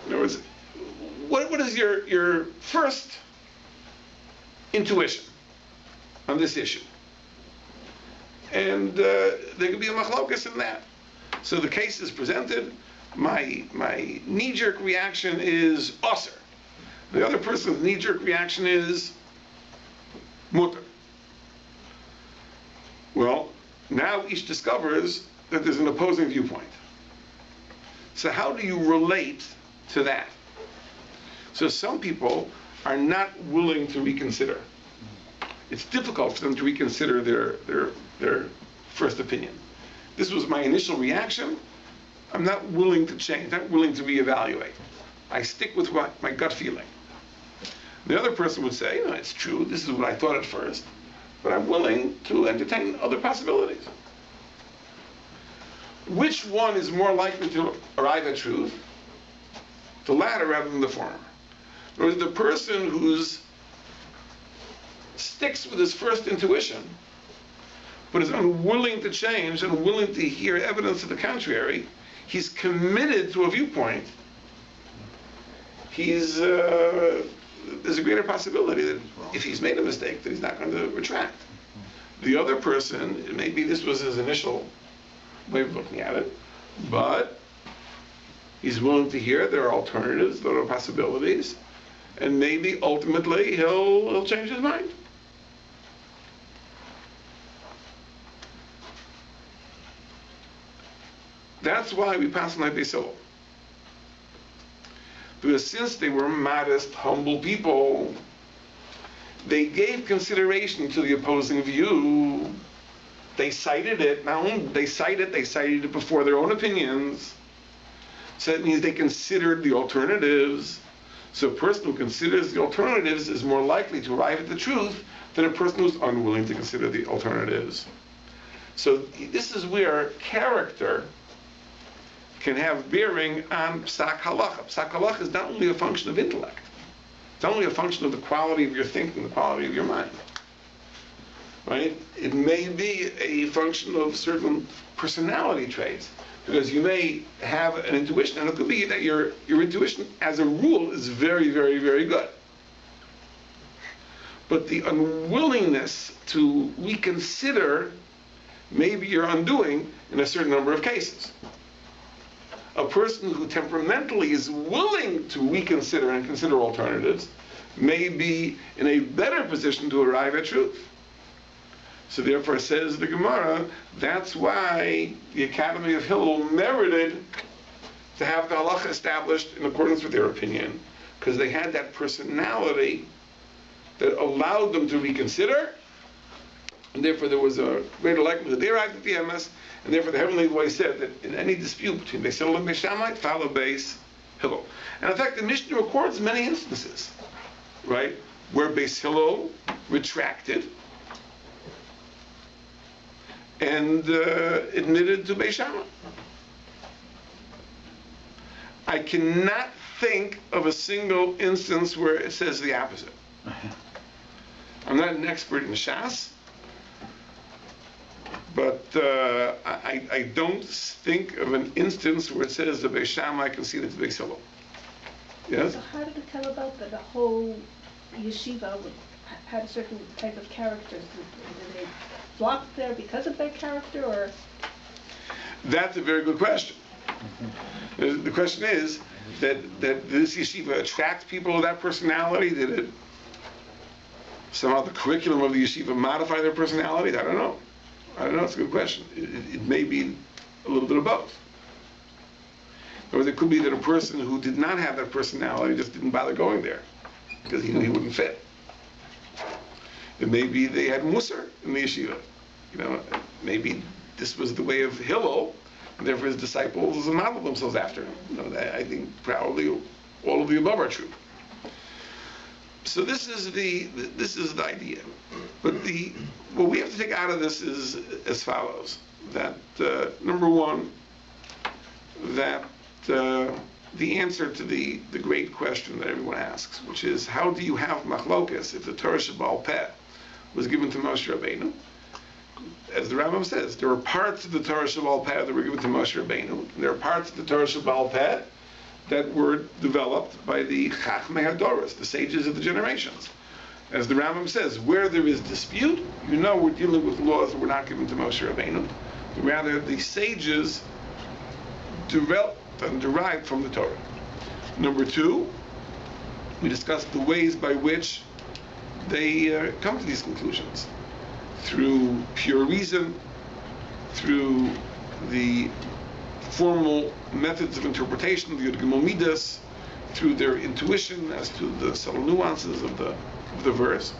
In other words, what is your first intuition on this issue? And there could be a machlokas in that. So the case is presented. My knee-jerk reaction is aser. The other person's knee-jerk reaction is mutter. Well, now each discovers that there's an opposing viewpoint. So how do you relate to that? So some people are not willing to reconsider. It's difficult for them to reconsider their first opinion. This was my initial reaction. I'm not willing to change, not willing to reevaluate. I stick with my gut feeling. The other person would say, it's true, this is what I thought at first, but I'm willing to entertain other possibilities. Which one is more likely to arrive at truth? The latter rather than the former. Or the person who sticks with his first intuition, but is unwilling to change and unwilling to hear evidence to the contrary, he's committed to a viewpoint. There's a greater possibility that if he's made a mistake, that he's not going to retract. The other person, maybe this was his initial way of looking at it, but he's willing to hear there are alternatives, there are possibilities, and maybe ultimately he'll change his mind. That's why we pass on Beis Hillel. Because since they were modest, humble people, they gave consideration to the opposing view. They cited it. Not only they cited it before their own opinions. So that means they considered the alternatives. So a person who considers the alternatives is more likely to arrive at the truth than a person who's unwilling to consider the alternatives. So this is where character can have bearing on psak halacha. Psak halacha is not only a function of intellect. It's not only a function of the quality of your thinking, the quality of your mind. Right? It may be a function of certain personality traits, because you may have an intuition, and it could be that your intuition, as a rule, is very, very, very good. But the unwillingness to reconsider may be your undoing in a certain number of cases. A person who temperamentally is willing to reconsider and consider alternatives may be in a better position to arrive at truth. So therefore, says the Gemara, that's why the Academy of Hillel merited to have the halacha established in accordance with their opinion, because they had that personality that allowed them to reconsider, and therefore there was a greater likelihood that they arrived at the emes. And therefore, the Heavenly Voice said that in any dispute between Beis Hillel and Beis Shammai, follow Beis Hillel. And in fact, the Mishnah records many instances, right, where Beis Hillel retracted and admitted to Beis Shammai. I cannot think of a single instance where it says the opposite. I'm not an expert in Shas, but I don't think of an instance where it says the Beis Shammai conceded to Beis Hillel. Yes? So how did it come about that the whole yeshiva had a certain type of characters? Did they flock there because of their character, or? That's a very good question. The question is that this yeshiva attract people of that personality? Did it somehow the curriculum of the yeshiva modify their personalities? I don't know. It's a good question. It may be a little bit of both. Or it could be that a person who did not have that personality just didn't bother going there. because he knew he wouldn't fit. It may be they had Musar in the yeshiva. Maybe this was the way of Hillel, and therefore his disciples modeled themselves after him. I think probably all of the above are true. So this is the idea. But what we have to take out of this is as follows: that number one, that the answer to the great question that everyone asks, which is, how do you have machlokas if the Torah Shebaal Peh was given to Moshe Rabbeinu? As the Rambam says, there are parts of the Torah Shebaal Peh that were given to Moshe Rabbeinu, and there are parts of the Torah Shebaal Peh that were developed by the Chachmei Hadoros, the sages of the generations. As the Rambam says, where there is dispute, we're dealing with laws that were not given to Moshe Rabbeinu. Rather, the sages developed and derived from the Torah. Number two, we discussed the ways by which they come to these conclusions. Through pure reason, through the formal methods of interpretation, the Yud Gimel Midas, through their intuition as to the subtle nuances of the verse.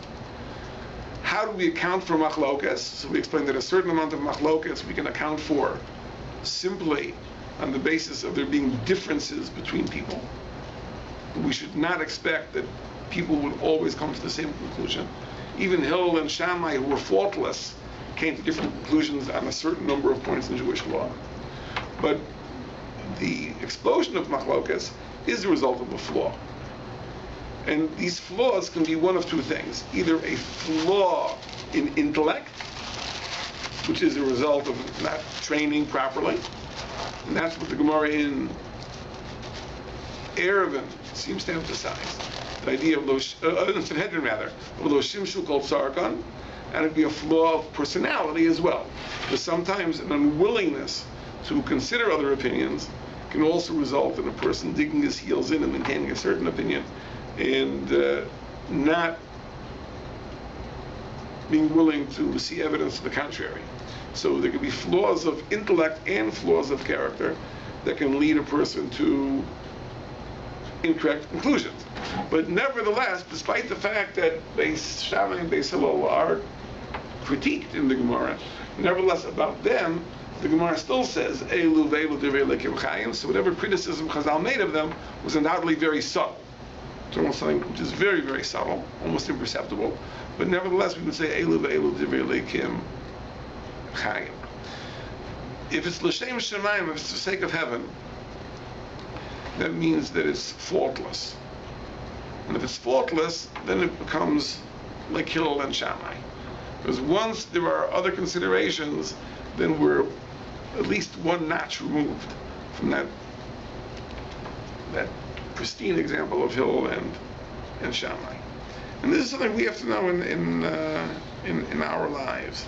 How do we account for machlokas? So we explained that a certain amount of machlokas we can account for simply on the basis of there being differences between people. We should not expect that people would always come to the same conclusion. Even Hillel and Shammai, who were faultless, came to different conclusions on a certain number of points in Jewish law. But the explosion of machlokas is the result of a flaw. And these flaws can be one of two things: either a flaw in intellect, which is a result of not training properly, and that's what the Gemara in Erevin seems to emphasize. The idea of those, Sanhedrin rather, of those shimshu called sargon, and it'd be a flaw of personality as well. Because sometimes an unwillingness to consider other opinions can also result in a person digging his heels in and maintaining a certain opinion, and not being willing to see evidence to the contrary. So there can be flaws of intellect and flaws of character that can lead a person to incorrect conclusions. But nevertheless, despite the fact that Beis Shammai and Beis Hillel are critiqued in the Gemara, nevertheless about them, the Gemara still says, Elu ve'elu divrei Elokim chayim. So whatever criticism Chazal made of them was undoubtedly very subtle. It's almost something which is very, very subtle, almost imperceptible. But nevertheless, we would say, Elu ve'elu divrei Elokim chayim. If it's l'shem shemayim, if it's for the sake of heaven, that means that it's faultless. And if it's faultless, then it becomes like Hillel and Shammai. Because once there are other considerations, then we're at least one notch removed from that pristine example of Hillel and Shammai. And this is something we have to know in our lives.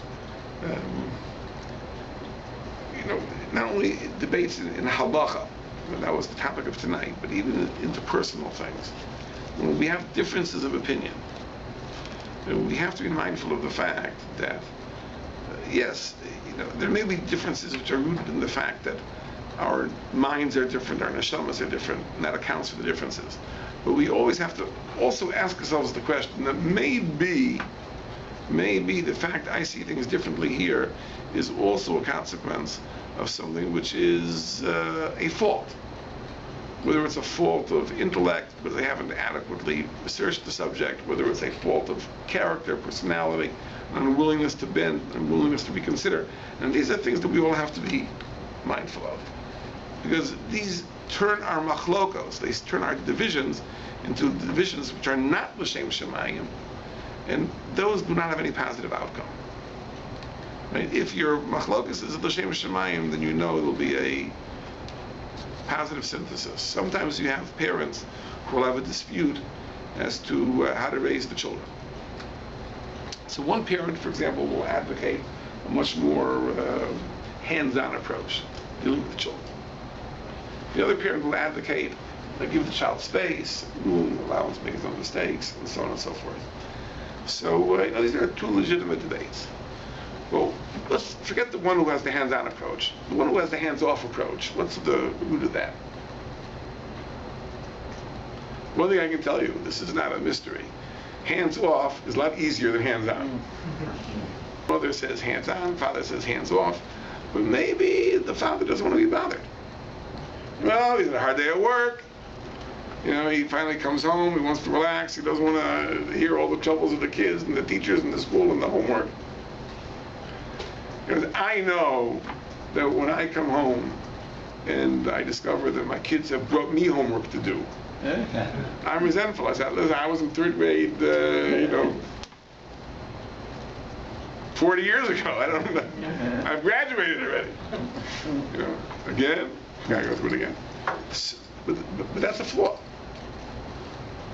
Not only debates in halacha, that was the topic of tonight, but even into personal things. When we have differences of opinion, we have to be mindful of the fact that, yes, there may be differences which are rooted in the fact that our minds are different, our neshamas are different, and that accounts for the differences. But we always have to also ask ourselves the question that maybe the fact I see things differently here is also a consequence of something which is a fault. Whether it's a fault of intellect, whether they haven't adequately researched the subject, whether it's a fault of character, personality, unwillingness to bend, unwillingness to reconsider. And these are things that we all have to be mindful of. Because these turn our machlokos, they turn our divisions into divisions which are not l'shem shemayim, and those do not have any positive outcome. Right? If your machlokas is l'shem shemayim, then it'll be a positive synthesis. Sometimes you have parents who will have a dispute as to how to raise the children. So one parent, for example, will advocate a much more hands-on approach dealing with the children. The other parent will advocate give the child space, room, allow him to make his own mistakes, and so on and so forth. So these are two legitimate debates. Well, let's forget the one who has the hands-on approach. The one who has the hands-off approach, what's the root of that? One thing I can tell you, this is not a mystery. Hands off is a lot easier than hands on. Mother says hands on, father says hands off, but maybe the father doesn't want to be bothered. Well, he's had a hard day at work. You know, he finally comes home, he wants to relax, he doesn't want to hear all the troubles of the kids and the teachers and the school and the homework. Because I know that when I come home and I discover that my kids have brought me homework to do, I'm resentful. I said, listen, I was in third grade, 40 years ago. I don't know. I've graduated already. Again, gotta go through it again. But that's a flaw.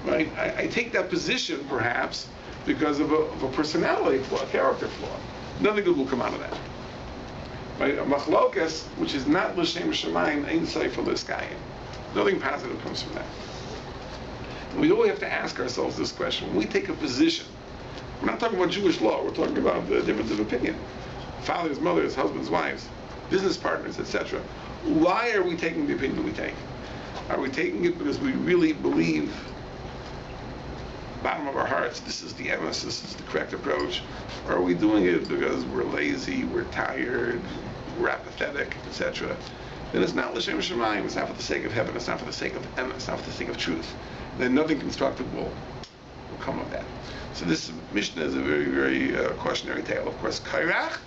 Right? I take that position perhaps because of a personality flaw, a character flaw. Nothing good will come out of that. Right? A machlokas, which is not l'shem shamayim, ein seifel l'skayim. Nothing positive comes from that. We always have to ask ourselves this question. When we take a position, we're not talking about Jewish law, we're talking about the difference of opinion. Fathers, mothers, husbands, wives, business partners, etc. Why are we taking the opinion we take? Are we taking it because we really believe, bottom of our hearts, this is the emes, this is the correct approach? Or are we doing it because we're lazy, we're tired, we're apathetic, etc.? Then it's not l'shem shamayim, it's not for the sake of heaven, it's not for the sake of emes, it's not for the sake of truth. Then nothing constructive will come of that. So this Mishnah is a very, very cautionary tale. Of course, Korach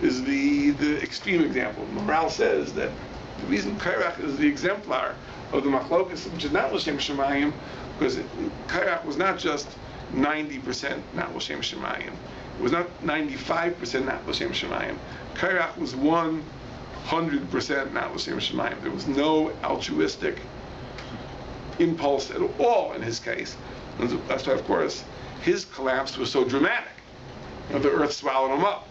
is the extreme example. Morale says that the reason Korach is the exemplar of the machlokas, which is not l'shem shamayim, because Korach was not just 90% not l'shem shamayim. It was not 95% not l'shem shamayim. Korach was 100% not l'shem shamayim. There was no altruistic impulse at all in his case. And that's why, of course, his collapse was so dramatic. The earth swallowed him up.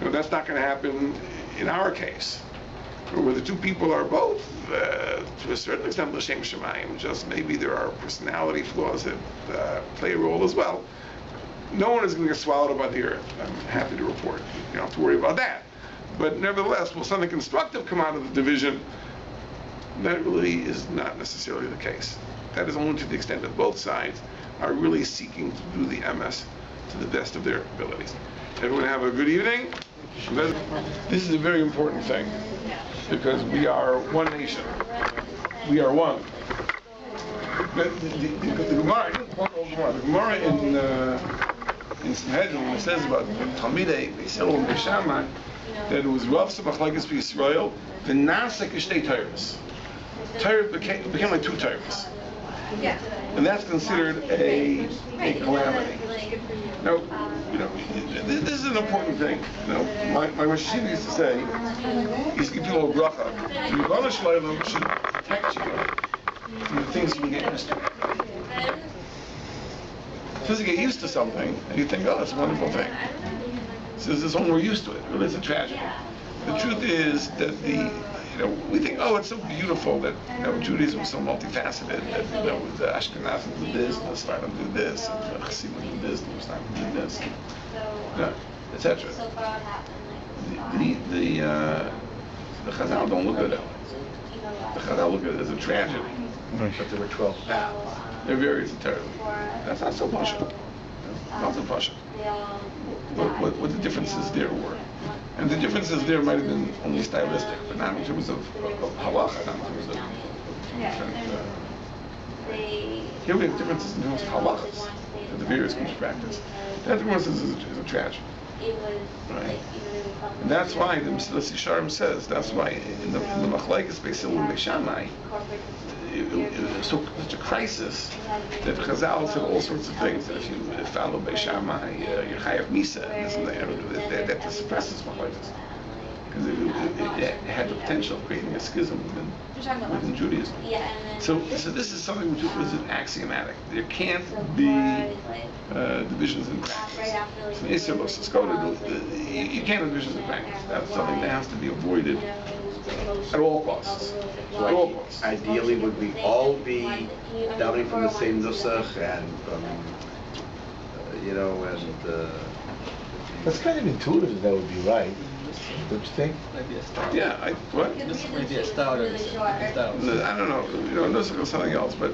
That's not going to happen in our case, where the two people are both, to a certain extent, l'shem shamayim. Just maybe there are personality flaws that play a role as well. No one is going to get swallowed up by the earth. I'm happy to report. You don't have to worry about that. But nevertheless, will something constructive come out of the division? That really is not necessarily the case. That is only to the extent that both sides are really seeking to do the emes to the best of their abilities. Everyone have a good evening. This is a very important thing because we are one nation. We are one. The Gemara in Sanhedrin, when it says about Talmidei, Beisil and Beishamai, that it was Rav Sabachlagis B'Yisrael, the Nasek Ishtei Torahs. Torah became like two Torahs. Yeah. And that's considered a calamity. Now, this is an important thing. My Rosh Hashiva used to say, he used to give people a bracha. Your Rebbeinu Shalom should protect you from the things you get used to. So you get used to something, and you think, oh, that's a wonderful thing. So this is when we're used to it. Really, it's a tragedy. The truth is that we think, oh, it's so beautiful that Judaism is so multifaceted. That the Ashkenazim do this, the Sephardim do this, and the Hasidim do this, and the Muslims do this, etc. The Chazal don't look at it. The Chazal look at it as a tragedy. But there were 12 paths. They're very terrible. That's not so Pasha. Not so Pasha. What the differences there were. And the differences there might have been only stylistic, but not in terms of halacha, not in terms of different. Here we have differences in terms of halachas, the various groups practice. That difference is a tragedy. Right? And that's why the Mesilas Yesharim says, that's why in the Machlekes Beisil and Beishamai, it was such a crisis that Chazal said all sorts of things. That if you follow Beishamai, you're chayav misa, and that suppresses Machlekes. Because it had the potential of creating a schism within Judaism. So this is something which was axiomatic. There can't be divisions in practice. So you can't have divisions in practice. That's something that has to be avoided at all costs. So at all costs. Ideally, would we all be davening from the same nusach and from, That's kind of intuitive that would be right. Don't you think? Maybe a style. Yeah, what? This might be a style. No, I don't know. Nusach is something else, but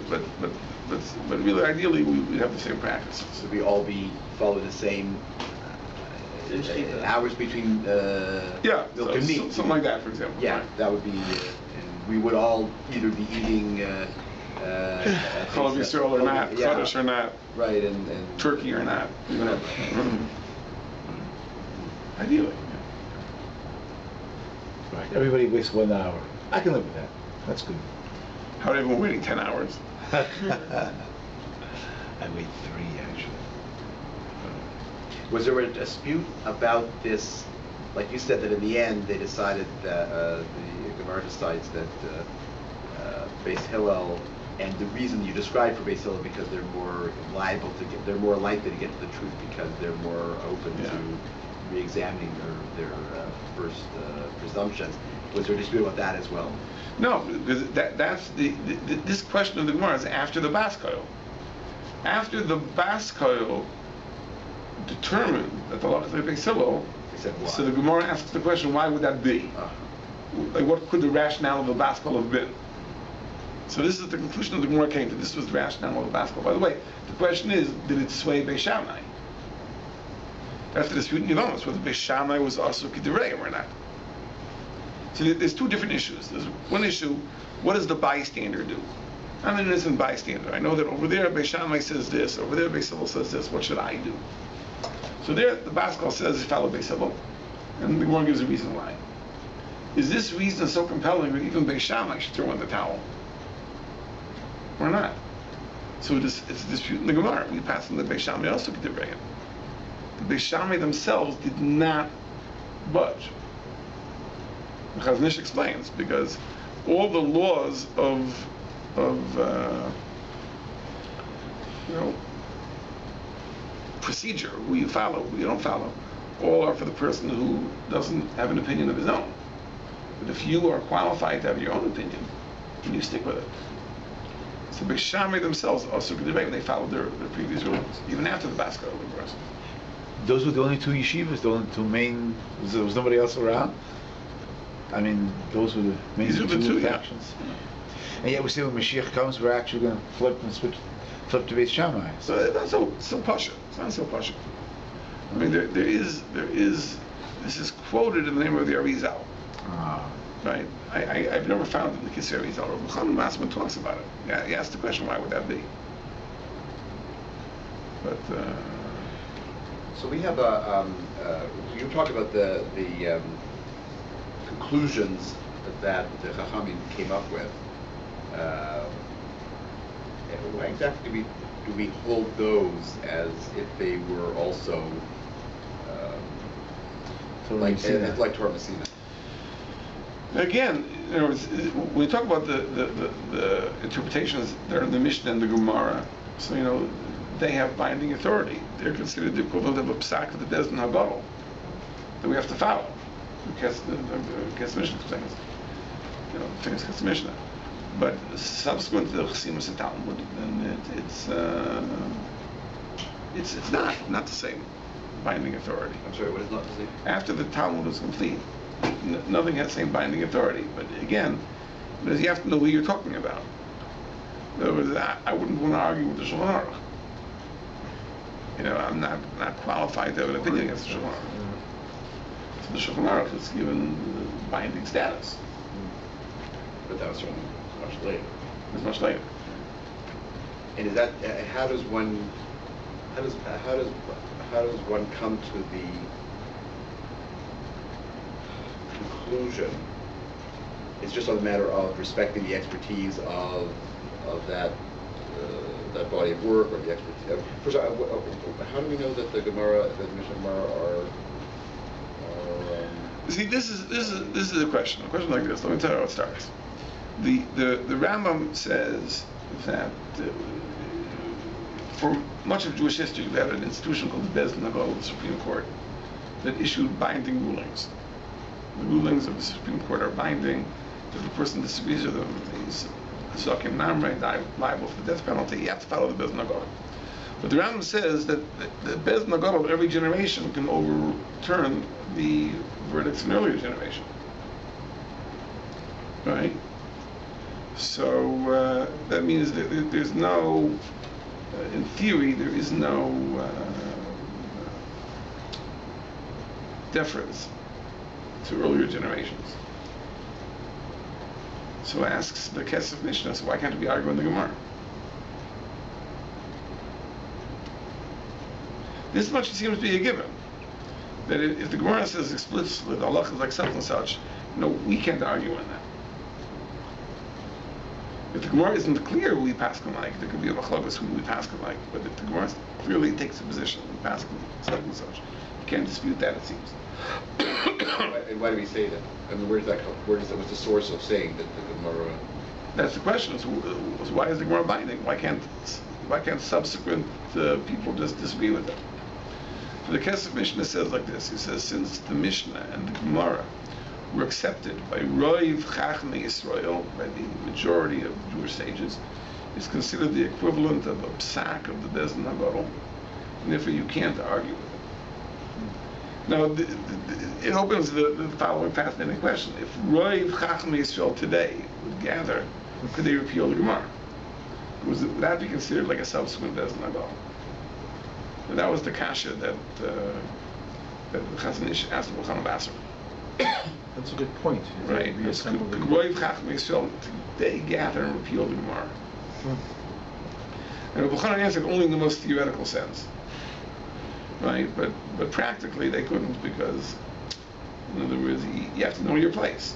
really, ideally, we'd have the same practices. So we all follow the same hours between Yeah, milk and meat. something like that, for example. Yeah, Right. that would be, and we would all either be eating Chalav Yisrael or not, Chodesh or not, right, and turkey or not. whatever. Ideally. Right. Everybody wastes 1 hour. I can live with that. That's good. How would everyone waiting 10 hours? I wait 3 actually. Was there a dispute about this? Like you said that in the end they decided that the Gemara decides that Beis Hillel, and the reason you described for Beis Hillel because they're more liable to they're more likely to get to the truth because they're more open to re-examining their first presumptions. Was there a dispute about that as well? No, because that's this question of the Gemara is after the Bas Koil. After the Bas Koil determined that the law is like Beis Hillel, so the Gemara asks the question, why would that be? Like, what could the rationale of the Bas Koil have been? So this is the conclusion of the Gemara came to. This was the rationale of the Bas Koil. By the way, the question is, did it sway Beis Shammai? That's the dispute in Yevamos, whether Beis Shammai was also K'direim or not. So there's two different issues. There's one issue, what does the bystander do? I'm an innocent bystander. I know that over there Beis Shammai says this, over there Beis Hillel says this. What should I do? So there the Bas Koil says follow Beis Hillel, and the Gemara gives a reason why. Is this reason so compelling that even Beis Shammai should throw in the towel? Or not? So it's a dispute in the Gemara. We pass on the Beis Shammai also K'direim. The Beis Shammai themselves did not budge. The Chazon Ish explains, because all the laws of procedure, who you follow, who you don't follow, all are for the person who doesn't have an opinion of his own. But if you are qualified to have your own opinion, then you stick with it. So Beis Shammai themselves also K'direim, they followed their previous rulings, even after the Bas Koil, of course. Those were the only 2 yeshivas, the only 2 main. There was nobody else around. I mean, those were the main These are the 2 factions. And yet we say when Mashiach comes, we're actually going to flip to Beis Shammai. So it's not so pasha. It's not so pasha. I mean, there is. This is quoted in the name of the Arizal. Right? I've never found it in the Kisei Arizal. Rabbi Chanan Massman talks about it. Yeah, he asked the question, why would that be? But So we have you talk about the conclusions that the Chachamim came up with. Why exactly do we hold those as if they were also like Torah Messina? again, when we talk about the interpretations that are in the Mishnah and the Gemara, so they have binding authority. They're considered the equivalent of a psak of the Bezdin Hagadol that we have to follow. Because the Mishnah explains, famous Kes Mishnah. But subsequent to the Chasimus and Talmud, then it's not the same binding authority. I'm sorry, what is not the same? After the Talmud was complete, nothing has the same binding authority. But again, you have to know who you're talking about. In other words, I wouldn't want to argue with the Shulchan Aruch. I'm not qualified to have an opinion against the Shulchan Aruch. So the Shulchan Aruch is given binding status. But that was from much later. It's much later. And is that how does one come to the conclusion? It's just a matter of respecting the expertise of that body of work or the expertise. First, how do we know that the Gemara, the Mishnah Gemara are? See, this is a question. A question like this. Let me tell you how it starts. The Rambam says that for much of Jewish history, we had an institution called the Bezdin Hagadol, the Supreme Court, that issued binding rulings. The rulings of the Supreme Court are binding. If a person disagrees with them, he's Zakim Namre, liable for the death penalty. You have to follow the Bezdin Hagadol. But the Rambam says that the Bez Nagadol of every generation can overturn the verdicts in earlier generation. Right? So that means that there's no, in theory, there is no deference to earlier generations. So asks the Kesef Mishnah, so why can't we argue in the Gemara? This much seems to be a given. That if the Gemara says explicitly the halach is like such and such, we can't argue on that. If the Gemara isn't clear who we paskin like, there could be a machlokes who we paskin like. But if the Gemara clearly takes a position, we paskin such and such, you can't dispute that. It seems. And why do we say that? I mean, where does that come? What's the source of saying that the Gemara? That's the question. So why is the Gemara binding? Why can't subsequent people just disagree with it? So the Kesef Mishnah says like this. He says, since the Mishnah and the Gemara were accepted by Roiv Chachmei Yisrael, by the majority of Jewish sages, is considered the equivalent of a psak of the Bez Nagadol, and therefore you can't argue with it. Now, it opens the following fascinating question. If Roiv Chachmei Yisrael today would gather, could they repeal the Gemara? Would that be considered like a subsequent Bez Nagadol? And that was the kasha that the Chazon Ish asked the Korach Asr. That's a good point. Right. Roiv Chachmei Yisrael, they gather and repeal the Gemara. And the Korach answered only in the most theoretical sense. Right? But practically they couldn't, because in other words, you have to know your place.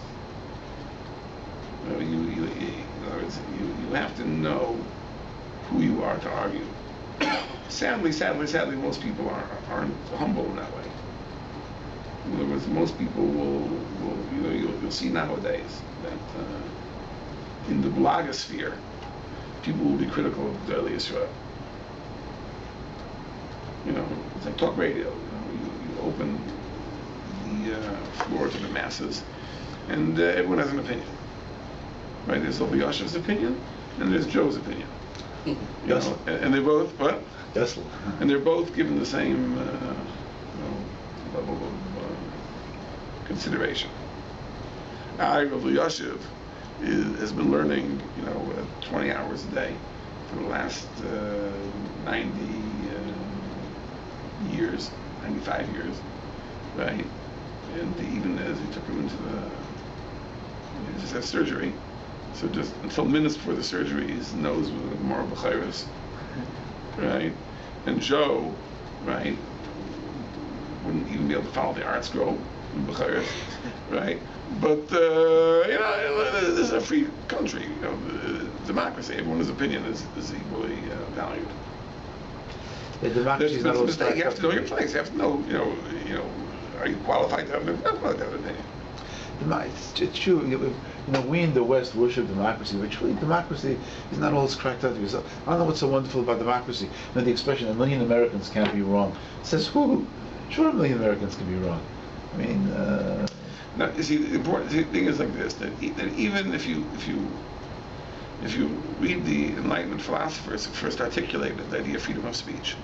In other words, you have to know who you are to argue. Sadly, most people aren't humble in that way. In other words, most people will you'll see nowadays that in the blogosphere, people will be critical of the early Israel. It's like talk radio. You open the floor to the masses, and everyone has an opinion. Right? There's Yashav's opinion, and there's Joe's opinion. And they're both what? Yes. And they're both given the same level of consideration. Rabbi Yashiv has been learning, 20 hours a day for the last 90 years, 95 years, right? And even as he took him into he just had surgery, so just until minutes before the surgery, his nose was more b'chayros, right? And Joe, right, wouldn't even be able to follow the art scroll in b'chayros, right? But this is a free country, democracy. Everyone's opinion is equally valued. The democracy is not always mistake. You have to know your place. You have to know, are you qualified to have an opinion? It's true. We in the West worship democracy, but truly democracy is not all it's cracked out to be. So I don't know what's so wonderful about democracy. The expression "1 million Americans can't be wrong" says who? Sure, 1 million Americans can be wrong. I mean. Now, you see, the important thing is like this: that even if you read the Enlightenment philosophers who first articulated the idea of freedom of speech,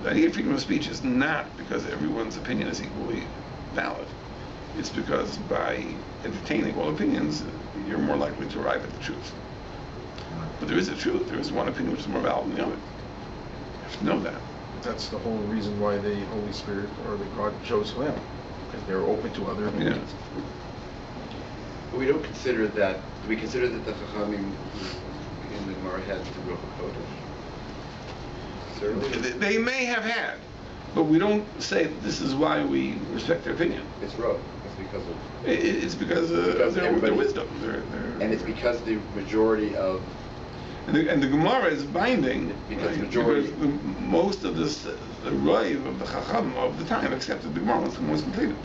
the idea of freedom of speech is not because everyone's opinion is equally valid. It's because by entertaining all opinions, you're more likely to arrive at the truth. But there is a truth. There is one opinion which is more valid than the other. You have to know that. That's the whole reason why the Holy Spirit or the God chose them, because they're open to other opinions. Yeah. But we don't consider that. Do we consider that the Chachamim in the Gemara had the Ruach HaKodesh? Certainly. They may have had, but we don't say this is why we respect their opinion. It's Ruach. It's because of. It's because of their wisdom. And it's because the majority of. And the Gemara is binding because because most of the Roiv of the Chacham of the time accepted the Gemara once the Gemara was completed.